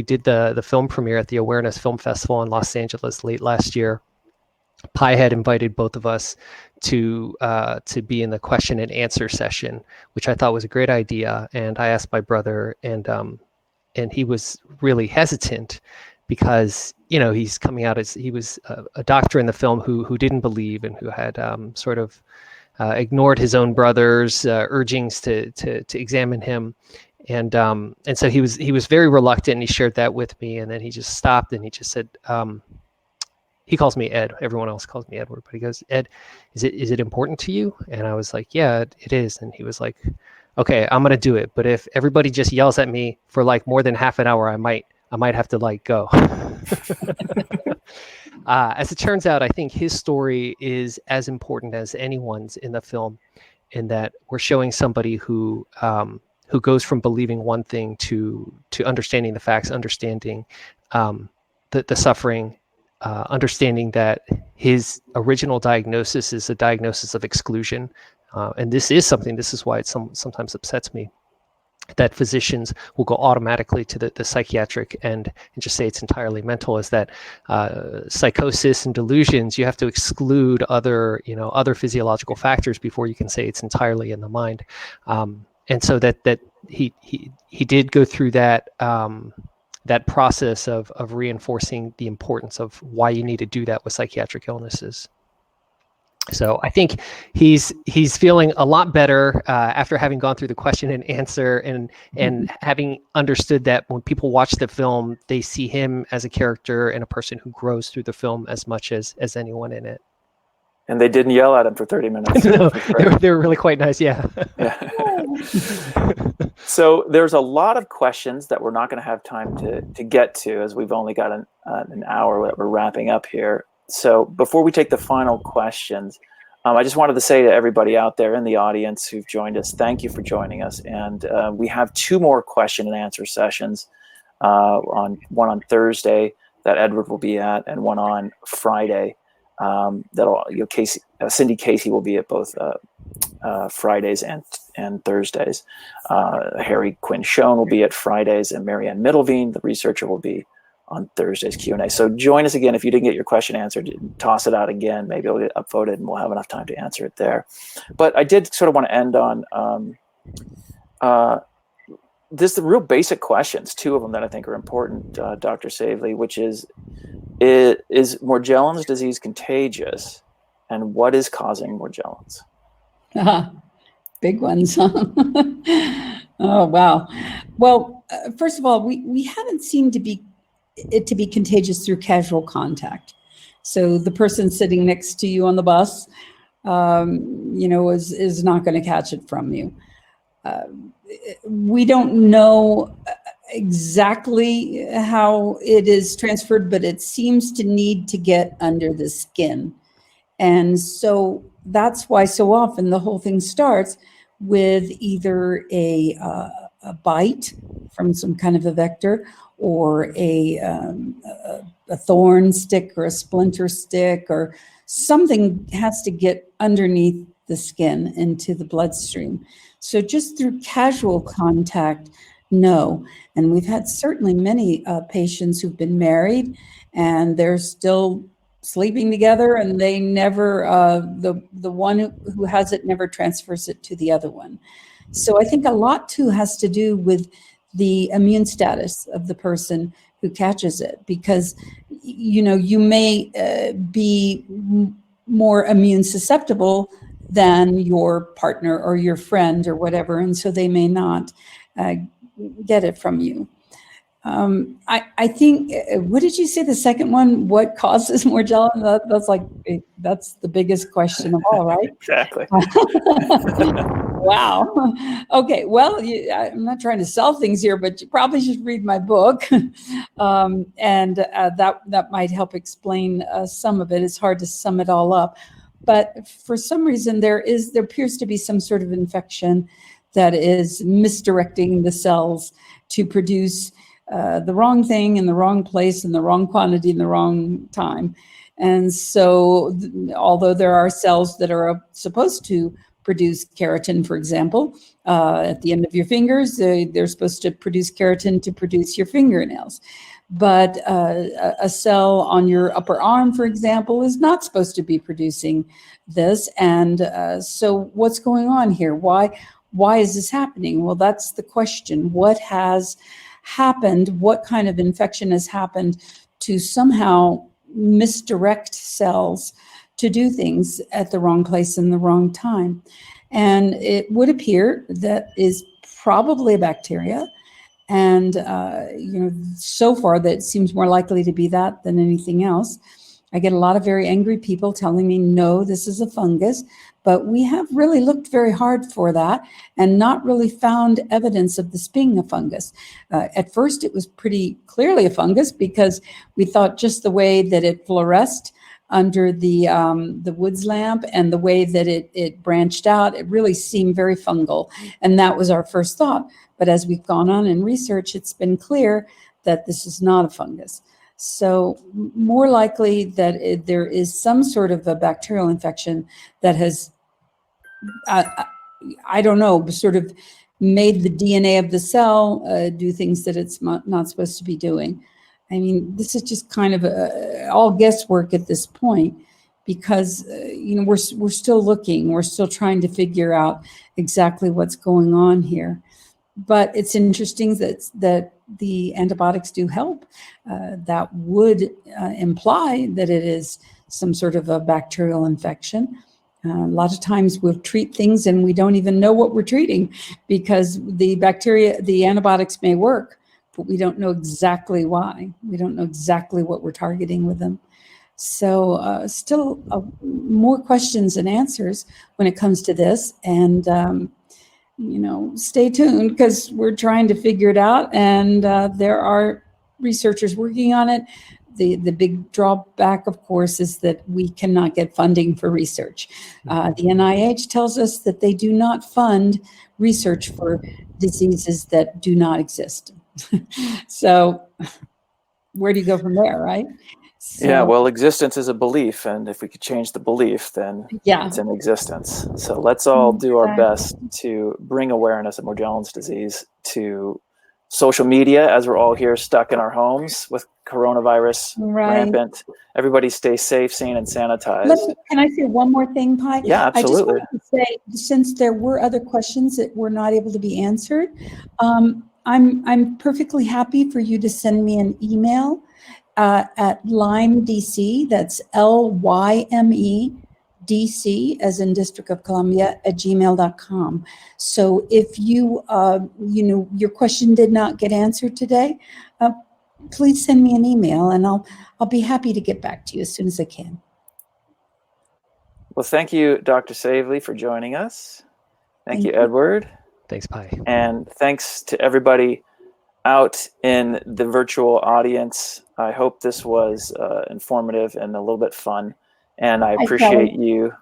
Speaker 2: did the film premiere at the Awareness Film Festival in Los Angeles late last year, Pi had invited both of us to be in the question and answer session, which I thought was a great idea. And I asked my brother, and he was really hesitant because he's coming out as he was a doctor in the film who didn't believe and who had sort of ignored his own brother's urgings to examine him, and so he was very reluctant. And he shared that with me, and then he just stopped and he just said, he calls me Ed. Everyone else calls me Edward, but he goes, Ed, is it important to you? And I was like, yeah, it is. And he was like, okay, I'm gonna do it, but if everybody just yells at me for like more than half an hour, I might have to like go. As it turns out, I think his story is as important as anyone's in the film, in that we're showing somebody who goes from believing one thing to understanding the facts, understanding the suffering, understanding that his original diagnosis is a diagnosis of exclusion. And this is why it sometimes upsets me, that physicians will go automatically to the psychiatric and just say it's entirely mental, is that psychosis and delusions, you have to exclude other physiological factors before you can say it's entirely in the mind. And so that he did go through that that process of reinforcing the importance of why you need to do that with psychiatric illnesses. So I think he's feeling a lot better after having gone through the question and answer, and having understood that when people watch the film, they see him as a character and a person who grows through the film as much as anyone in it.
Speaker 1: And they didn't yell at him for 30 minutes.
Speaker 2: No, they were really quite nice. Yeah.
Speaker 1: So there's a lot of questions that we're not going to have time to get to, as we've only got an hour that we're wrapping up here. So before we take the final questions, I just wanted to say to everybody out there in the audience who've joined us, thank you for joining us. And we have 2 more question and answer sessions, one on Thursday that Edward will be at, and one on Friday. Cindy Casey will be at both Fridays and Thursdays. Harry Quinn Schoen will be at Fridays, and Marianne Middleveen, the researcher, will be on Thursday's Q&A. So join us again. If you didn't get your question answered, toss it out again. Maybe it'll get upvoted and we'll have enough time to answer it there. But I did sort of want to end on the real basic questions, 2 of them that I think are important, Dr. Savely, which is Morgellons disease contagious, and what is causing Morgellons?
Speaker 3: Big ones, huh? Oh, wow. Well, first of all, we haven't seemed to be contagious through casual contact. So the person sitting next to you on the bus, is not going to catch it from you. We don't know exactly how it is transferred, but it seems to need to get under the skin. And so that's why so often the whole thing starts with either a bite from some kind of a vector, or a thorn stick or a splinter stick, or something has to get underneath the skin into the bloodstream. So just through casual contact, no. And we've had certainly many patients who've been married and they're still sleeping together, and they never, the one who has it never transfers it to the other one. So I think a lot too has to do with the immune status of the person who catches it, because you may be more immune susceptible than your partner or your friend or whatever, and so they may not get it from you. I think, what did you say the second one? What causes Morgellons? That's the biggest question of all, right?
Speaker 1: Exactly.
Speaker 3: Wow. Okay. Well, I'm not trying to sell things here, but you probably should read my book, and that might help explain some of it. It's hard to sum it all up, but for some reason there appears to be some sort of infection that is misdirecting the cells to produce the wrong thing in the wrong place in the wrong quantity in the wrong time. And so although there are cells that are supposed to produce keratin, for example, at the end of your fingers, they're supposed to produce keratin to produce your fingernails. But a cell on your upper arm, for example, is not supposed to be producing this. And so what's going on here? Why is this happening? Well, that's the question. What has happened, what kind of infection has happened to somehow misdirect cells to do things at the wrong place in the wrong time. And it would appear that is probably a bacteria. And, so far that seems more likely to be that than anything else. I get a lot of very angry people telling me, no, this is a fungus, but we have really looked very hard for that and not really found evidence of this being a fungus. At first, it was pretty clearly a fungus because we thought just the way that it fluoresced under the woods lamp and the way that it branched out, it really seemed very fungal. And that was our first thought. But as we've gone on in research, it's been clear that this is not a fungus. So more likely that there is some sort of a bacterial infection that has, I don't know, sort of made the DNA of the cell do things that it's not supposed to be doing. I mean, this is just kind of all guesswork at this point because, we're still looking. We're still trying to figure out exactly what's going on here. But it's interesting that the antibiotics do help. That would imply that it is some sort of a bacterial infection. A lot of times we'll treat things and we don't even know what we're treating because the antibiotics may work, but we don't know exactly why. We don't know exactly what we're targeting with them. So still more questions than answers when it comes to this. And stay tuned because we're trying to figure it out, and there are researchers working on it. The big drawback, of course, is that we cannot get funding for research. The NIH tells us that they do not fund research for diseases that do not exist. So where do you go from there, right? So,
Speaker 1: yeah, well, existence is a belief, and if we could change the belief, then
Speaker 3: yeah,
Speaker 1: it's in existence. So let's all do our best to bring awareness of Morgellons disease to social media as we're all here stuck in our homes with coronavirus rampant. Everybody stay safe, sane, and sanitized.
Speaker 3: Can I say one more thing, Pi?
Speaker 1: Yeah, absolutely.
Speaker 3: I just want to say, since there were other questions that were not able to be answered, I'm perfectly happy for you to send me an email at LymeDC, that's LYME DC, as in District of Columbia, @gmail.com. So if you, your question did not get answered today, please send me an email and I'll be happy to get back to you as soon as I can.
Speaker 1: Well, thank you, Dr. Savely, for joining us. Thank you, Edward.
Speaker 2: Thanks, Pi.
Speaker 1: And thanks to everybody out in the virtual audience. I hope this was informative and a little bit fun. And I appreciate you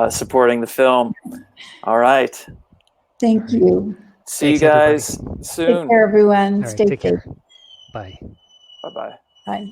Speaker 1: supporting the film. All right.
Speaker 3: Thank you.
Speaker 1: See you guys soon.
Speaker 3: Take care, everyone.
Speaker 2: All right,
Speaker 3: Stay
Speaker 2: take
Speaker 3: safe.
Speaker 2: care. Bye.
Speaker 1: Bye-bye.
Speaker 3: Bye.